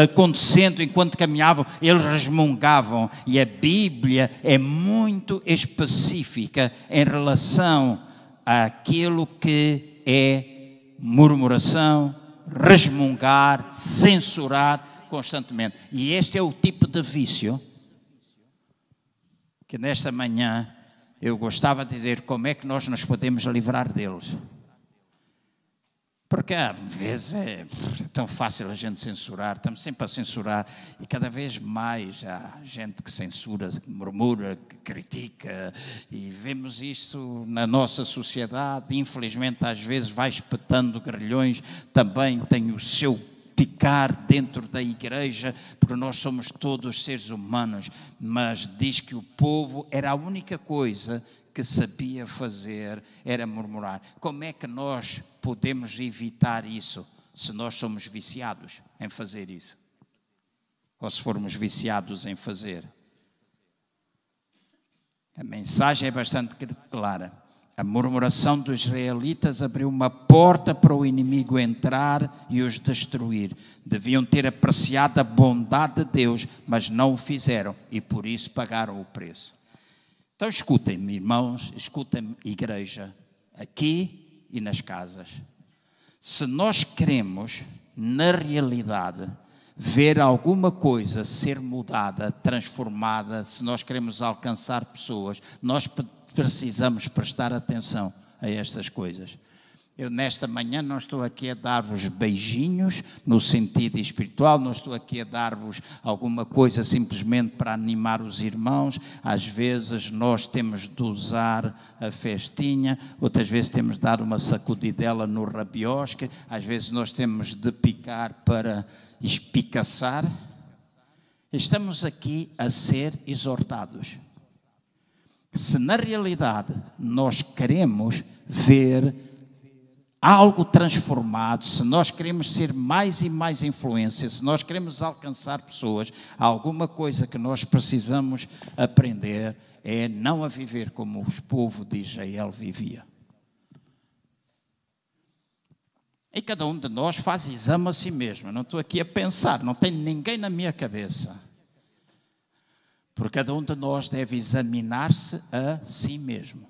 acontecendo enquanto caminhavam, eles resmungavam. E a Bíblia é muito específica em relação àquilo que é murmuração, resmungar, censurar constantemente. E este é o tipo de vício que nesta manhã eu gostava de dizer como é que nós nos podemos livrar deles. Porque às vezes é tão fácil a gente censurar, estamos sempre a censurar, e cada vez mais há gente que censura, que murmura, que critica, e vemos isto na nossa sociedade. Infelizmente, às vezes vai espetando grilhões, também tem o seu picar dentro da igreja, porque nós somos todos seres humanos, mas diz que o povo era a única coisa que sabia fazer, era murmurar. Como é que nós podemos evitar isso se nós somos viciados em fazer isso? Ou se formos viciados em fazer? A mensagem é bastante clara. A murmuração dos israelitas abriu uma porta para o inimigo entrar e os destruir. Deviam ter apreciado a bondade de Deus, mas não o fizeram e por isso pagaram o preço. Então escutem-me, irmãos, escutem-me, igreja, aqui e nas casas. Se nós queremos, na realidade, ver alguma coisa ser mudada, transformada, se nós queremos alcançar pessoas, nós precisamos prestar atenção a estas coisas. Eu nesta manhã não estou aqui a dar-vos beijinhos no sentido espiritual, não estou aqui a dar-vos alguma coisa simplesmente para animar os irmãos. Às vezes nós temos de usar a festinha, outras vezes temos de dar uma sacudidela no rabiosque, às vezes nós temos de picar para espicaçar. Estamos aqui a ser exortados. Se na realidade nós queremos ver algo transformado, se nós queremos ser mais e mais influência, se nós queremos alcançar pessoas, alguma coisa que nós precisamos aprender é não a viver como o povo de Israel vivia. E cada um de nós faz exame a si mesmo. Eu não estou aqui a pensar, não tem ninguém na minha cabeça. Porque cada um de nós deve examinar-se a si mesmo.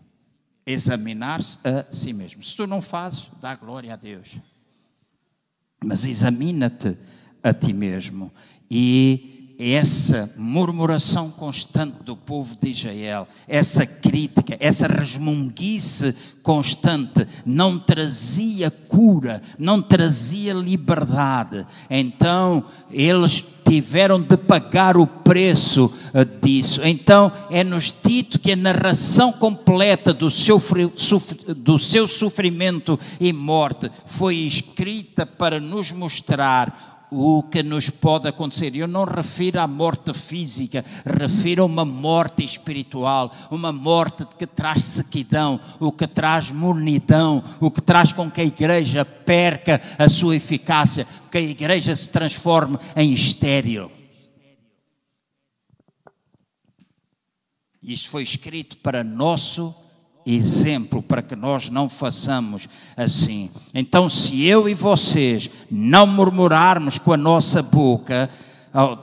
Examinar-se a si mesmo. Se tu não fazes, dá glória a Deus. Mas examina-te a ti mesmo. E essa murmuração constante do povo de Israel, essa crítica, essa resmunguice constante, não trazia cura, não trazia liberdade. Então, eles tiveram de pagar o preço disso. Então, é-nos dito que a narração completa do seu sofrimento e morte foi escrita para nos mostrar o que nos pode acontecer. Eu não refiro à morte física, refiro a uma morte espiritual, uma morte que traz sequidão, o que traz mornidão, o que traz com que a igreja perca a sua eficácia, que a igreja se transforme em estéril. Isto foi escrito para nosso exemplo, para que nós não façamos assim. Então, se eu e vocês não murmurarmos com a nossa boca,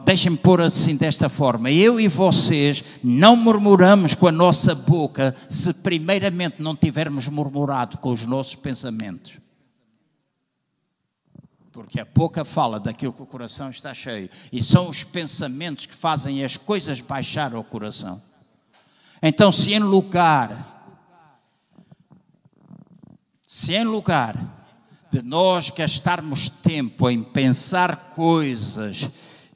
deixem-me pôr assim desta forma, eu e vocês não murmuramos com a nossa boca se primeiramente não tivermos murmurado com os nossos pensamentos. Porque a boca fala daquilo que o coração está cheio, e são os pensamentos que fazem as coisas baixar ao coração. Então, se em lugar de nós gastarmos tempo em pensar coisas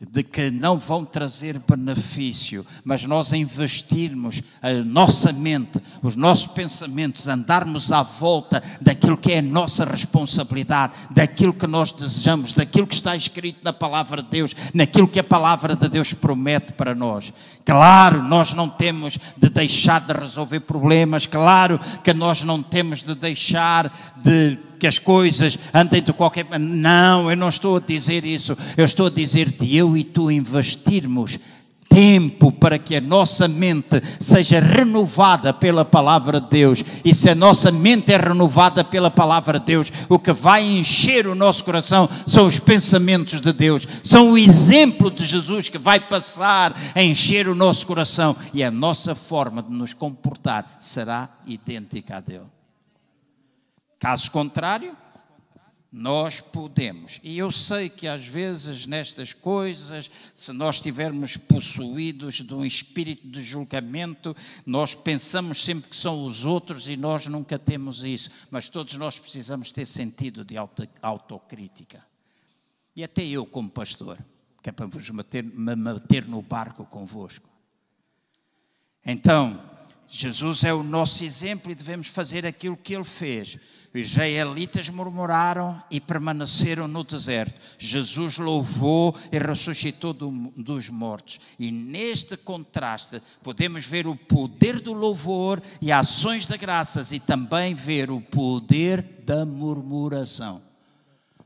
de que não vão trazer benefício, mas nós investirmos a nossa mente, os nossos pensamentos, andarmos à volta daquilo que é a nossa responsabilidade, daquilo que nós desejamos, daquilo que está escrito na palavra de Deus, naquilo que a palavra de Deus promete para nós. Claro, nós não temos de deixar de resolver problemas, claro que nós não temos de deixar de que as coisas andem de qualquer maneira. Não, eu não estou a dizer isso. Eu estou a dizer de eu e tu investirmos tempo para que a nossa mente seja renovada pela palavra de Deus. E se a nossa mente é renovada pela palavra de Deus, o que vai encher o nosso coração são os pensamentos de Deus. São o exemplo de Jesus que vai passar a encher o nosso coração. E a nossa forma de nos comportar será idêntica a dele. Caso contrário, nós podemos. E eu sei que às vezes nestas coisas, se nós estivermos possuídos de um espírito de julgamento, nós pensamos sempre que são os outros e nós nunca temos isso. Mas todos nós precisamos ter sentido de autocrítica. E até eu como pastor, que é para me meter no barco convosco. Então, Jesus é o nosso exemplo e devemos fazer aquilo que ele fez. Os israelitas murmuraram e permaneceram no deserto. Jesus louvou e ressuscitou dos mortos. E neste contraste podemos ver o poder do louvor e ações de graças e também ver o poder da murmuração.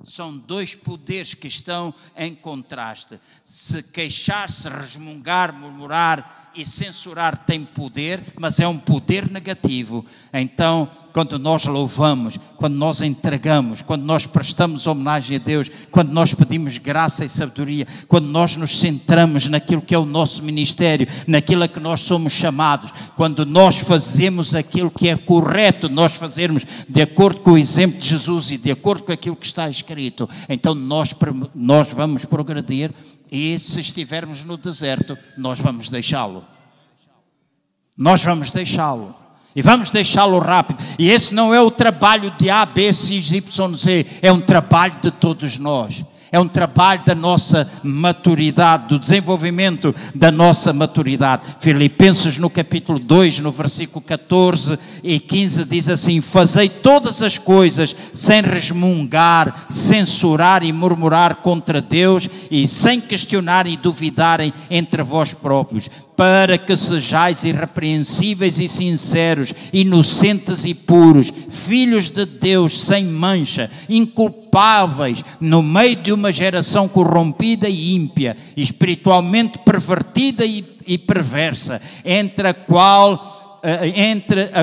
São dois poderes que estão em contraste. Se queixar, se resmungar, murmurar e censurar tem poder, mas é um poder negativo. Então, quando nós louvamos, quando nós entregamos, quando nós prestamos homenagem a Deus, quando nós pedimos graça e sabedoria, quando nós nos centramos naquilo que é o nosso ministério, naquilo a que nós somos chamados, quando nós fazemos aquilo que é correto nós fazermos de acordo com o exemplo de Jesus e de acordo com aquilo que está escrito, então nós vamos progredir. E se estivermos no deserto, nós vamos deixá-lo. Nós vamos deixá-lo. E vamos deixá-lo rápido. E esse não é o trabalho de A, B, C, Y, Z. É um trabalho de todos nós. É um trabalho da nossa maturidade, do desenvolvimento da nossa maturidade. Filipenses no capítulo 2, no versículo 14 e 15 diz assim: fazei todas as coisas sem resmungar, censurar e murmurar contra Deus e sem questionar e duvidarem entre vós próprios, para que sejais irrepreensíveis e sinceros, inocentes e puros, filhos de Deus sem mancha, inculpáveis no meio de uma geração corrompida e ímpia, espiritualmente pervertida e perversa, entre a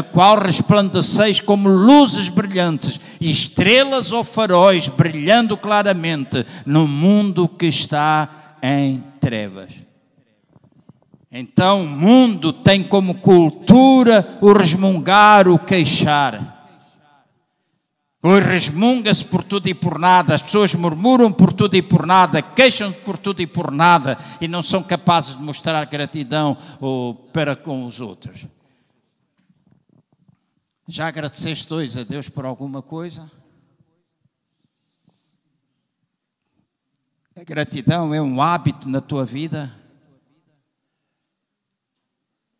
qual resplandeceis como luzes brilhantes, estrelas ou faróis brilhando claramente no mundo que está em trevas. Então o mundo tem como cultura o resmungar, o queixar. Hoje resmunga-se por tudo e por nada, as pessoas murmuram por tudo e por nada, queixam-se por tudo e por nada e não são capazes de mostrar gratidão para com os outros. Já agradeceste hoje a Deus por alguma coisa? A gratidão é um hábito na tua vida?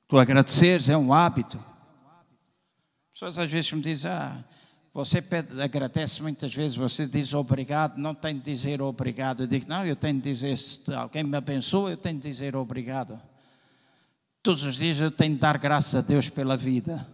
Tu agradeceres é um hábito? As pessoas às vezes me dizem, você agradece muitas vezes, você diz obrigado, não tem de dizer obrigado. Eu digo, não, eu tenho de dizer, se alguém me abençoa, eu tenho de dizer obrigado. Todos os dias eu tenho de dar graças a Deus pela vida.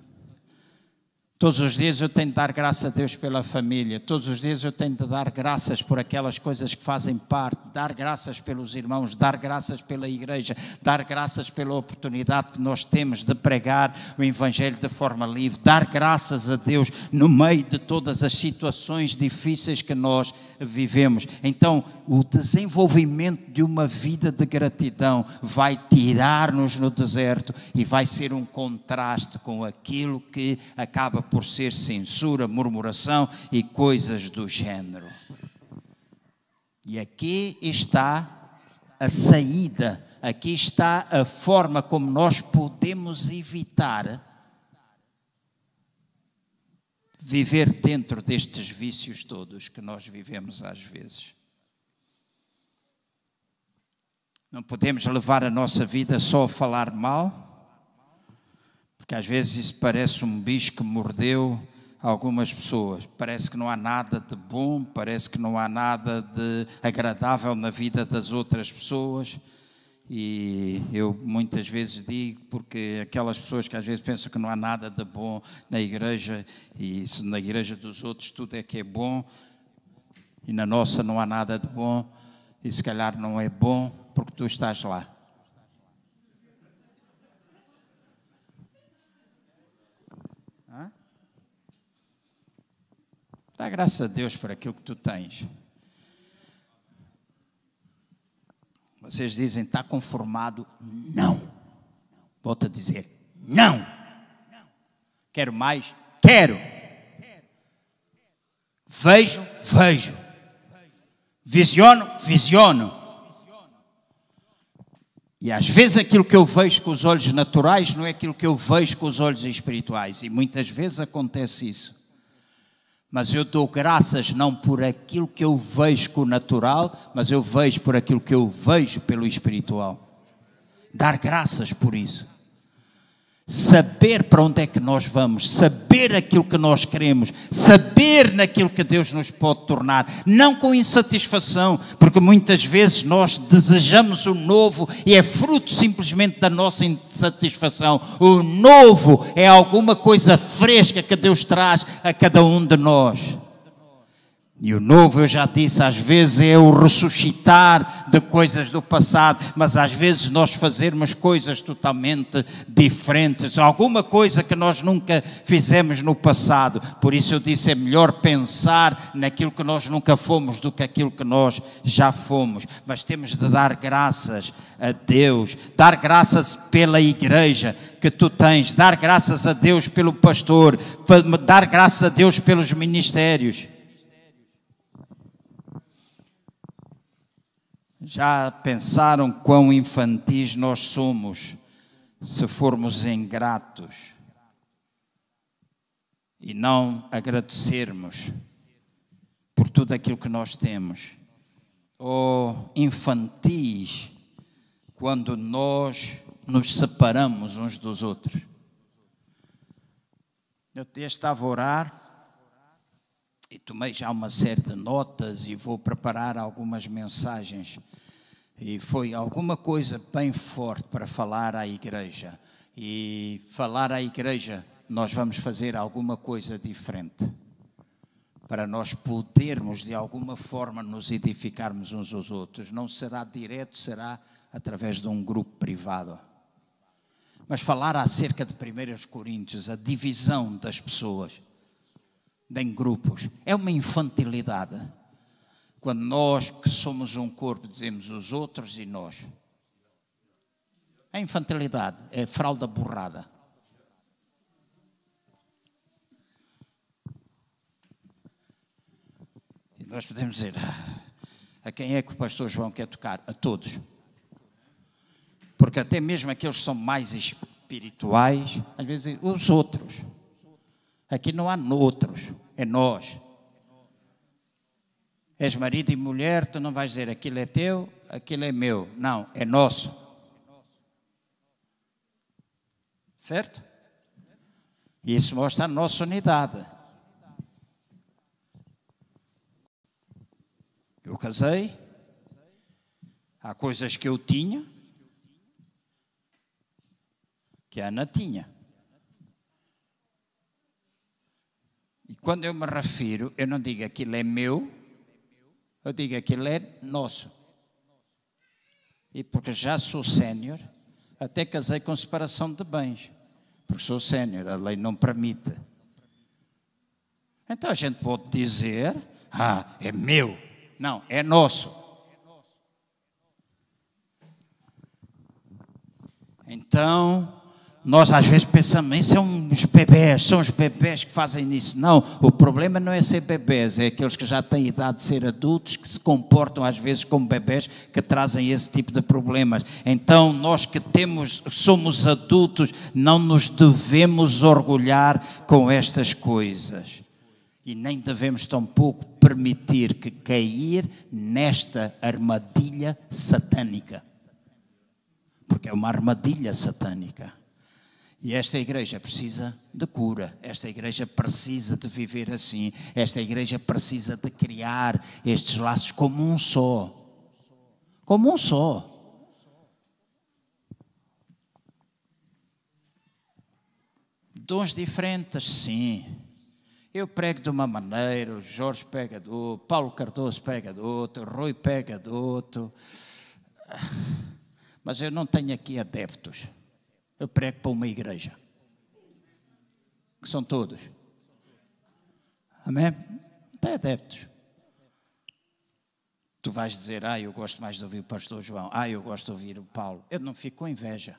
Todos os dias eu tenho de dar graças a Deus pela família. Todos os dias eu tenho de dar graças por aquelas coisas que fazem parte. Dar graças pelos irmãos, dar graças pela igreja, dar graças pela oportunidade que nós temos de pregar o Evangelho de forma livre. Dar graças a Deus no meio de todas as situações difíceis que nós vivemos. Então, o desenvolvimento de uma vida de gratidão vai tirar-nos no deserto e vai ser um contraste com aquilo que acaba por ser censura, murmuração e coisas do género. E aqui está a saída, aqui está a forma como nós podemos evitar viver dentro destes vícios todos que nós vivemos às vezes. Não podemos levar a nossa vida só a falar mal, porque às vezes isso parece um bicho que mordeu algumas pessoas. Parece que não há nada de bom, parece que não há nada de agradável na vida das outras pessoas. E eu muitas vezes digo, porque aquelas pessoas que às vezes pensam que não há nada de bom na igreja, e na igreja dos outros tudo é que é bom, e na nossa não há nada de bom, e se calhar não é bom porque tu estás lá. Dá graças a Deus por aquilo que tu tens. Vocês dizem, está conformado? Não. Volto a dizer, não. Quero mais? Quero. Vejo? Vejo. Visiono? Visiono. E às vezes aquilo que eu vejo com os olhos naturais não é aquilo que eu vejo com os olhos espirituais. E muitas vezes acontece isso. Mas eu dou graças não por aquilo que eu vejo com o natural, mas eu vejo por aquilo que eu vejo pelo espiritual. Dar graças por isso. Saber para onde é que nós vamos, saber aquilo que nós queremos, saber naquilo que Deus nos pode tornar, não com insatisfação, porque muitas vezes nós desejamos o novo e é fruto simplesmente da nossa insatisfação. O novo é alguma coisa fresca que Deus traz a cada um de nós. E o novo, eu já disse, às vezes é o ressuscitar de coisas do passado, mas às vezes nós fazermos coisas totalmente diferentes, alguma coisa que nós nunca fizemos no passado. Por isso eu disse, é melhor pensar naquilo que nós nunca fomos do que aquilo que nós já fomos. Mas temos de dar graças a Deus, dar graças pela igreja que tu tens, dar graças a Deus pelo pastor, dar graças a Deus pelos ministérios. Já pensaram quão infantis nós somos se formos ingratos e não agradecermos por tudo aquilo que nós temos? Ou infantis quando nós nos separamos uns dos outros? Eu estava a orar e tomei já uma série de notas e vou preparar algumas mensagens. E foi alguma coisa bem forte para falar à igreja. E falar à igreja, nós vamos fazer alguma coisa diferente. Para nós podermos, de alguma forma, nos edificarmos uns aos outros. Não será direto, será através de um grupo privado. Mas falar acerca de 1 Coríntios, a divisão das pessoas em grupos, é uma infantilidade. Quando nós, que somos um corpo, dizemos os outros e nós. É infantilidade, é fralda borrada. nós podemos dizer, a quem é que o pastor João quer tocar? A todos. Porque até mesmo aqueles que são mais espirituais, às vezes os outros. Aqui não há noutros, é nós. És marido e mulher, tu não vais dizer aquilo é teu, aquilo é meu. Não, é nosso. Certo? E isso mostra a nossa unidade. Eu casei, há coisas que eu tinha, que a Ana tinha. E quando eu me refiro, eu não digo aquilo é meu, eu digo aquilo é nosso. E porque já sou sénior, até casei com separação de bens. Porque sou sénior, a lei não permite. Então a gente pode dizer, é meu. Não, é nosso. Então, nós às vezes pensamos, são os bebés que fazem isso. Não, o problema não é ser bebés, é aqueles que já têm idade de ser adultos, que se comportam às vezes como bebés, que trazem esse tipo de problemas. Então, nós que somos adultos, não nos devemos orgulhar com estas coisas. E nem devemos tampouco permitir que cair nesta armadilha satânica. Porque é uma armadilha satânica. E esta igreja precisa de cura, esta igreja precisa de viver assim, esta igreja precisa de criar estes laços como um só. Como um só. Dons diferentes, sim. Eu prego de uma maneira, o Jorge pega de outro, Paulo Cardoso pega de outro, Rui pega de outro. Mas eu não tenho aqui adeptos. Eu prego para uma igreja. Que são todos. Amém? Não tem adeptos. Tu vais dizer, eu gosto mais de ouvir o pastor João. Eu gosto de ouvir o Paulo. Eu não fico com inveja.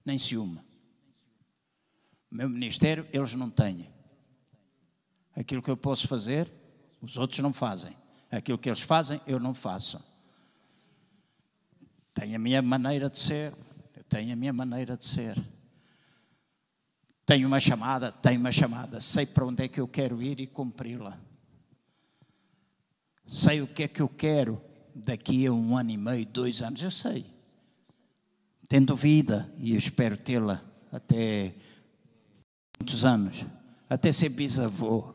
Nem ciúme. O meu ministério, eles não têm. Aquilo que eu posso fazer, os outros não fazem. Aquilo que eles fazem, eu não faço. Tenho a minha maneira de ser. Eu tenho a minha maneira de ser. Tenho uma chamada. Sei para onde é que eu quero ir e cumpri-la. Sei o que é que eu quero daqui a 1 ano e meio, 2 anos. Eu sei. Tendo vida, e eu espero tê-la até muitos anos. Até ser bisavô.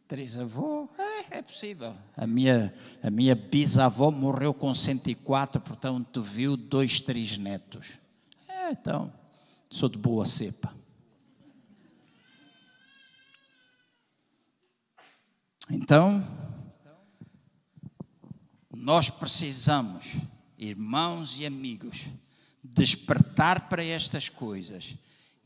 Trisavô? É possível. A minha bisavó morreu com 104, portanto viu 2 trisnetos. Então, sou de boa cepa. Então, nós precisamos, irmãos e amigos, despertar para estas coisas.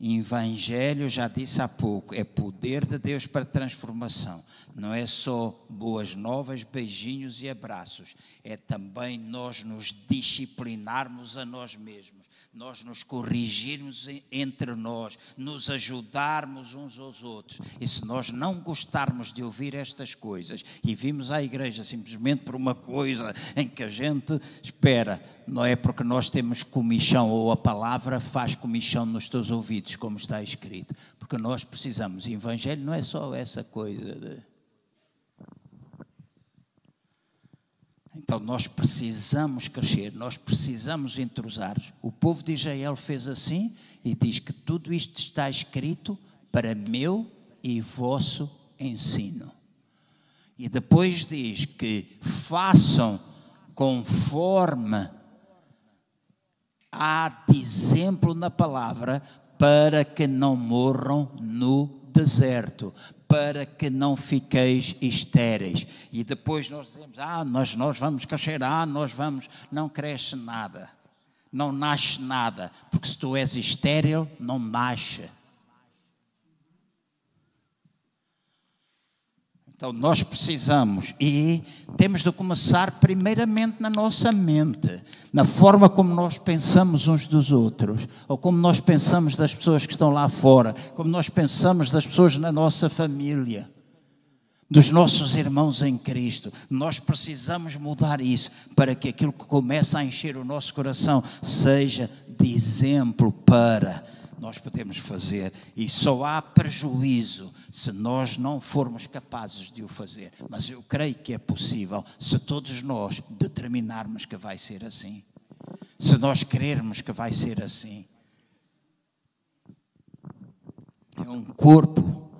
Evangelho, já disse há pouco, é poder de Deus para transformação. Não é só boas novas, beijinhos e abraços. É também nós nos disciplinarmos a nós mesmos. Nós nos corrigirmos entre nós, nos ajudarmos uns aos outros. E se nós não gostarmos de ouvir estas coisas e vimos à igreja simplesmente por uma coisa em que a gente espera, não é porque nós temos comichão ou a palavra faz comichão nos teus ouvidos, como está escrito. Porque nós precisamos. O Evangelho não é só essa coisa de... Então nós precisamos crescer, nós precisamos entrosar-nos. O povo de Israel fez assim e diz que tudo isto está escrito para meu e vosso ensino. E depois diz que façam conforme há de exemplo na palavra, para que não morram no deserto, para que não fiqueis estéreis. E depois nós dizemos, nós vamos crescer, não cresce nada, não nasce nada, porque se tu és estéril, não nasce. Então nós precisamos e temos de começar primeiramente na nossa mente, na forma como nós pensamos uns dos outros, ou como nós pensamos das pessoas que estão lá fora, como nós pensamos das pessoas na nossa família. dos nossos irmãos em Cristo. Nós precisamos mudar isso para que aquilo que começa a encher o nosso coração seja de exemplo para nós podermos fazer. E só há prejuízo se nós não formos capazes de o fazer. Mas eu creio que é possível se todos nós determinarmos que vai ser assim. Se nós querermos que vai ser assim. É um corpo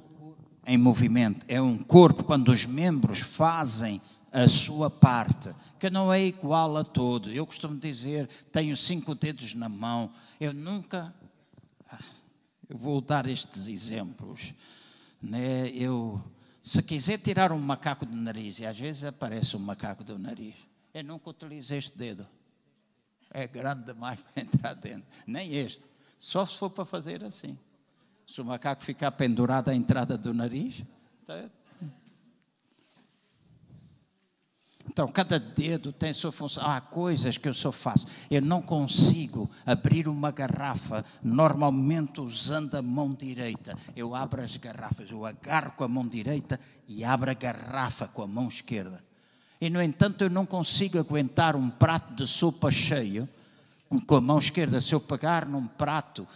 em movimento, é um corpo quando os membros fazem a sua parte, que não é igual a todo. Eu costumo dizer, tenho 5 dedos na mão, eu vou dar estes exemplos, né? Se quiser tirar um macaco do nariz, e às vezes aparece um macaco do nariz, eu nunca utilizo este dedo, é grande demais para entrar dentro, nem este, só se for para fazer assim. Se o macaco ficar pendurado à entrada do nariz, então cada dedo tem a sua função. Há coisas que eu só faço. Eu não consigo abrir uma garrafa normalmente usando a mão direita. Eu abro as garrafas, eu agarro com a mão direita e abro a garrafa com a mão esquerda. E no entanto eu não consigo aguentar um prato de sopa cheio com a mão esquerda. Se eu pegar num prato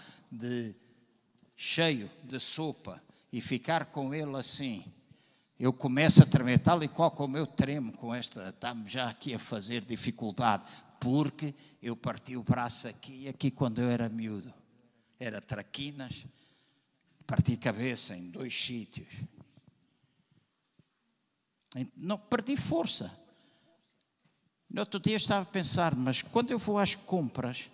cheio de sopa e ficar com ele assim, eu começo a tremer, tal e qual como eu tremo com esta, estamos já aqui a fazer dificuldade, porque eu parti o braço aqui e aqui quando eu era miúdo, era traquinas, parti a cabeça em 2 sítios, não, perdi força. No outro dia estava a pensar, mas quando eu vou às compras,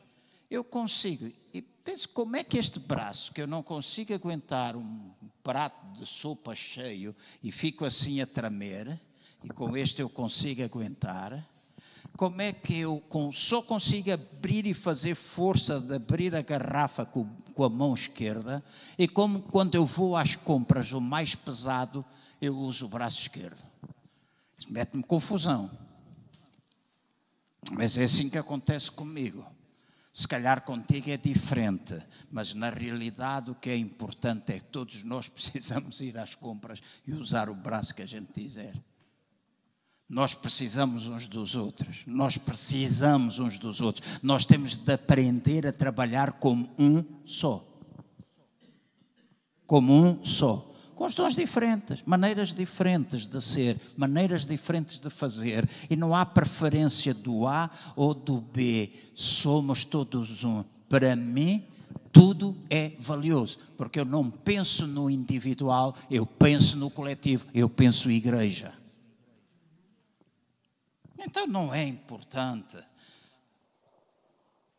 eu consigo, e penso, como é que este braço, que eu não consigo aguentar um prato de sopa cheio e fico assim a tremer, e com este eu consigo aguentar, como é que eu só consigo abrir e fazer força de abrir a garrafa com a mão esquerda, e como quando eu vou às compras, o mais pesado, eu uso o braço esquerdo. Isso mete-me confusão. Mas é assim que acontece comigo. Se calhar contigo é diferente, mas na realidade o que é importante é que todos nós precisamos ir às compras e usar o braço que a gente quiser. Nós precisamos uns dos outros, nós precisamos uns dos outros. Nós temos de aprender a trabalhar como um só. Como um só. Com os dons diferentes, maneiras diferentes de ser, maneiras diferentes de fazer. E não há preferência do A ou do B. Somos todos um. Para mim, tudo é valioso. Porque eu não penso no individual, eu penso no coletivo, eu penso igreja. Então não é importante.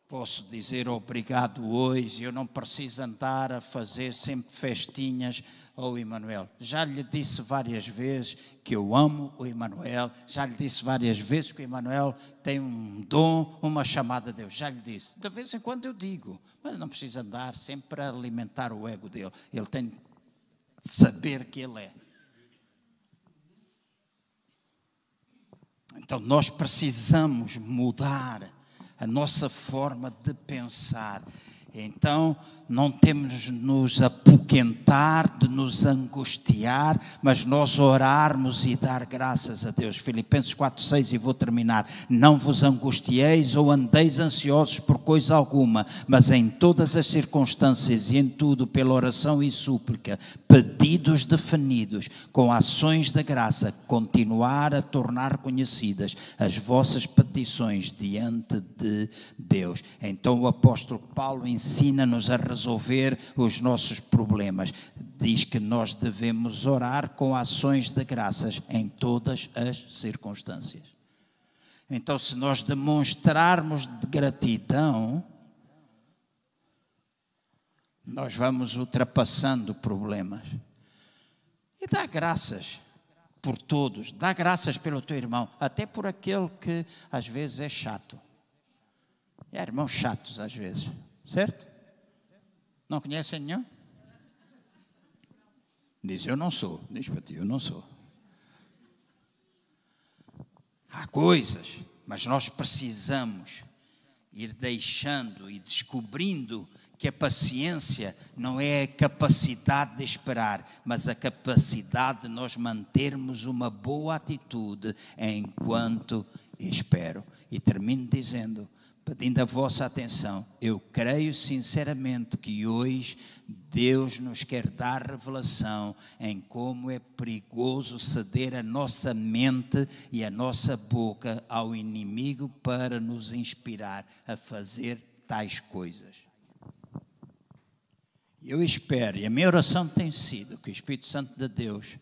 Posso dizer obrigado hoje, eu não preciso andar a fazer sempre festinhas ao Emanuel. Já lhe disse várias vezes que eu amo o Emanuel, já lhe disse várias vezes que o Emanuel tem um dom, uma chamada de Deus, já lhe disse. De vez em quando eu digo, mas não precisa andar sempre para alimentar o ego dele, ele tem de saber que ele é. Então nós precisamos mudar a nossa forma de pensar. Então, não temos de nos apoquentar, de nos angustiar, mas nós orarmos e dar graças a Deus. Filipenses 4:6, e vou terminar. Não vos angustieis ou andeis ansiosos por coisa alguma, mas em todas as circunstâncias e em tudo, pela oração e súplica, pedidos definidos, com ações da graça, continuar a tornar conhecidas as vossas petições diante de Deus. Então o apóstolo Paulo ensina-nos a resolver os nossos problemas. Diz que nós devemos orar com ações de graças em todas as circunstâncias. Então, se nós demonstrarmos de gratidão, nós vamos ultrapassando problemas. E dá graças por todos. Dá graças pelo teu irmão, até por aquele que às vezes é chato. É irmãos chatos às vezes, certo? Não conhecem nenhum? Diz, eu não sou. Diz para ti, eu não sou. Há coisas, mas nós precisamos ir deixando e descobrindo que a paciência não é a capacidade de esperar, mas a capacidade de nós mantermos uma boa atitude enquanto espero. E termino dizendo, pedindo a vossa atenção, eu creio sinceramente que hoje Deus nos quer dar revelação em como é perigoso ceder a nossa mente e a nossa boca ao inimigo para nos inspirar a fazer tais coisas. Eu espero, e a minha oração tem sido, que o Espírito Santo de Deus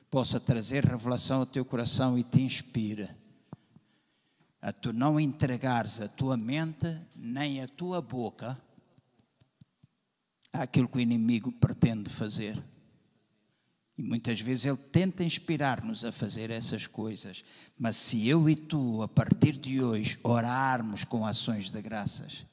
possa trazer revelação ao teu coração e te inspire a tu não entregares a tua mente nem a tua boca àquilo que o inimigo pretende fazer. E muitas vezes ele tenta inspirar-nos a fazer essas coisas. Mas se eu e tu, a partir de hoje, orarmos com ações de graças,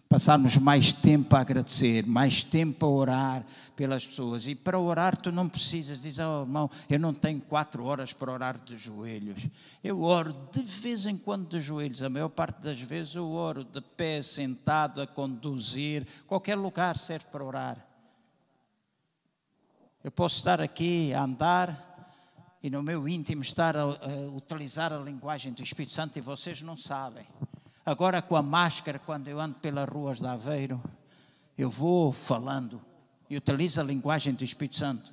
passarmos mais tempo a agradecer, mais tempo a orar pelas pessoas. E para orar tu não precisas dizer, oh irmão, eu não tenho 4 horas para orar de joelhos. Eu oro de vez em quando de joelhos. A maior parte das vezes eu oro de pé, sentado, a conduzir. Qualquer lugar serve para orar. Eu posso estar aqui a andar e no meu íntimo estar a utilizar a linguagem do Espírito Santo e vocês não sabem. Agora com a máscara, quando eu ando pelas ruas de Aveiro, eu vou falando e utilizo a linguagem do Espírito Santo.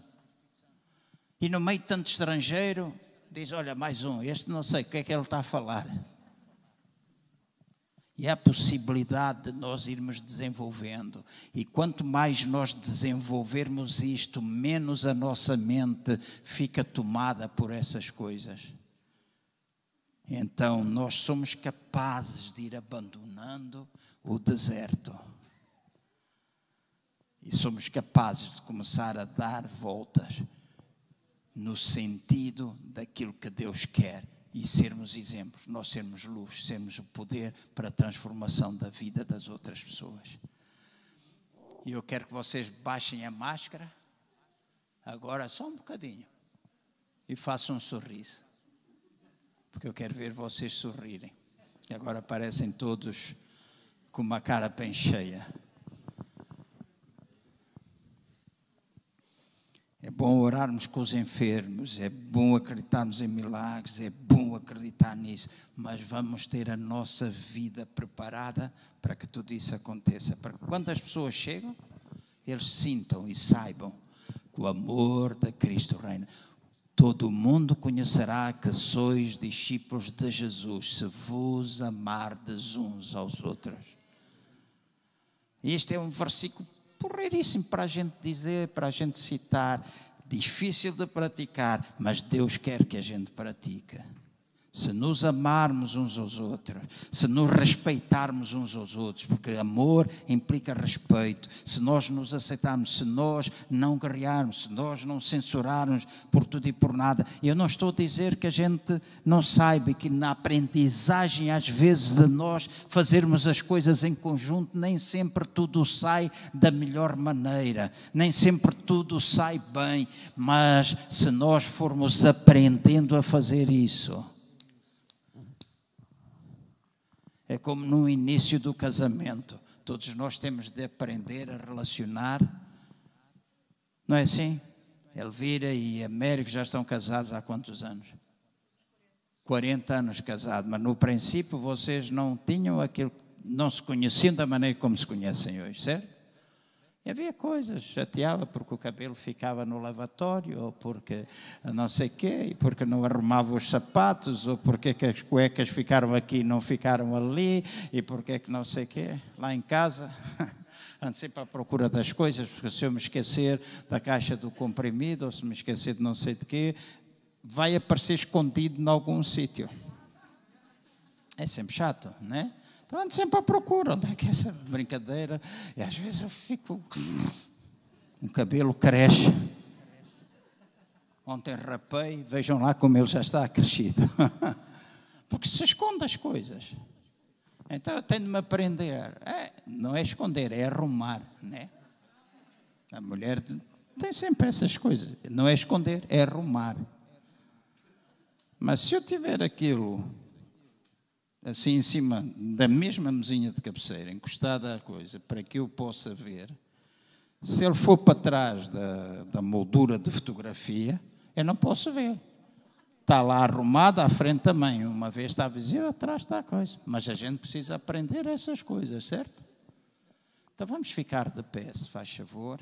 E no meio de tanto estrangeiro, diz, olha, mais um, este não sei o que é que ele está a falar. E há a possibilidade de nós irmos desenvolvendo. E quanto mais nós desenvolvermos isto, menos a nossa mente fica tomada por essas coisas. Então, nós somos capazes de ir abandonando o deserto. E somos capazes de começar a dar voltas no sentido daquilo que Deus quer. E sermos exemplos, nós sermos luz, sermos o poder para a transformação da vida das outras pessoas. E eu quero que vocês baixem a máscara, agora só um bocadinho, e façam um sorriso. Porque eu quero ver vocês sorrirem. E agora parecem todos com uma cara bem cheia. É bom orarmos com os enfermos, é bom acreditarmos em milagres, é bom acreditar nisso, mas vamos ter a nossa vida preparada para que tudo isso aconteça. Para que quando as pessoas chegam, eles sintam e saibam que o amor de Cristo reina. Todo mundo conhecerá que sois discípulos de Jesus, se vos amardes uns aos outros. E este é um versículo porreiríssimo para a gente dizer, para a gente citar. Difícil de praticar, mas Deus quer que a gente pratique. Se nos amarmos uns aos outros, se nos respeitarmos uns aos outros, porque amor implica respeito, se nós nos aceitarmos, se nós não guerrearmos, se nós não censurarmos por tudo e por nada. Eu não estou a dizer que a gente não saiba que na aprendizagem às vezes de nós fazermos as coisas em conjunto, nem sempre tudo sai da melhor maneira, nem sempre tudo sai bem, mas se nós formos aprendendo a fazer isso, é como no início do casamento. Todos nós temos de aprender a relacionar. Não é assim? Elvira e Américo já estão casados há quantos anos? 40 anos casados. Mas no princípio vocês não tinham aquilo, não se conheciam da maneira como se conhecem hoje, certo? E havia coisas, chateava porque o cabelo ficava no lavatório, ou porque não sei o quê, e porque não arrumava os sapatos, ou porque que as cuecas ficaram aqui e não ficaram ali, e porque que não sei o quê. Lá em casa, ando sempre à procura das coisas, porque se eu me esquecer da caixa do comprimido, ou se me esquecer de não sei de quê, vai aparecer escondido em algum sítio. É sempre chato, não é? Então ando sempre à procura, onde é que é essa brincadeira? E às vezes eu fico, o cabelo cresce. Ontem rapei, vejam lá como ele já está crescido. Porque se esconde as coisas. Então eu tenho de me aprender. Não é esconder, é arrumar, né? A mulher tem sempre essas coisas. Não é esconder, é arrumar. Mas se eu tiver aquilo assim em cima da mesma mesinha de cabeceira, encostada à coisa, para que eu possa ver. Se ele for para trás da moldura de fotografia, eu não posso ver. Está lá arrumada, à frente também. Uma vez está visível, atrás está a coisa. Mas a gente precisa aprender essas coisas, certo? Então vamos ficar de pé, se faz favor.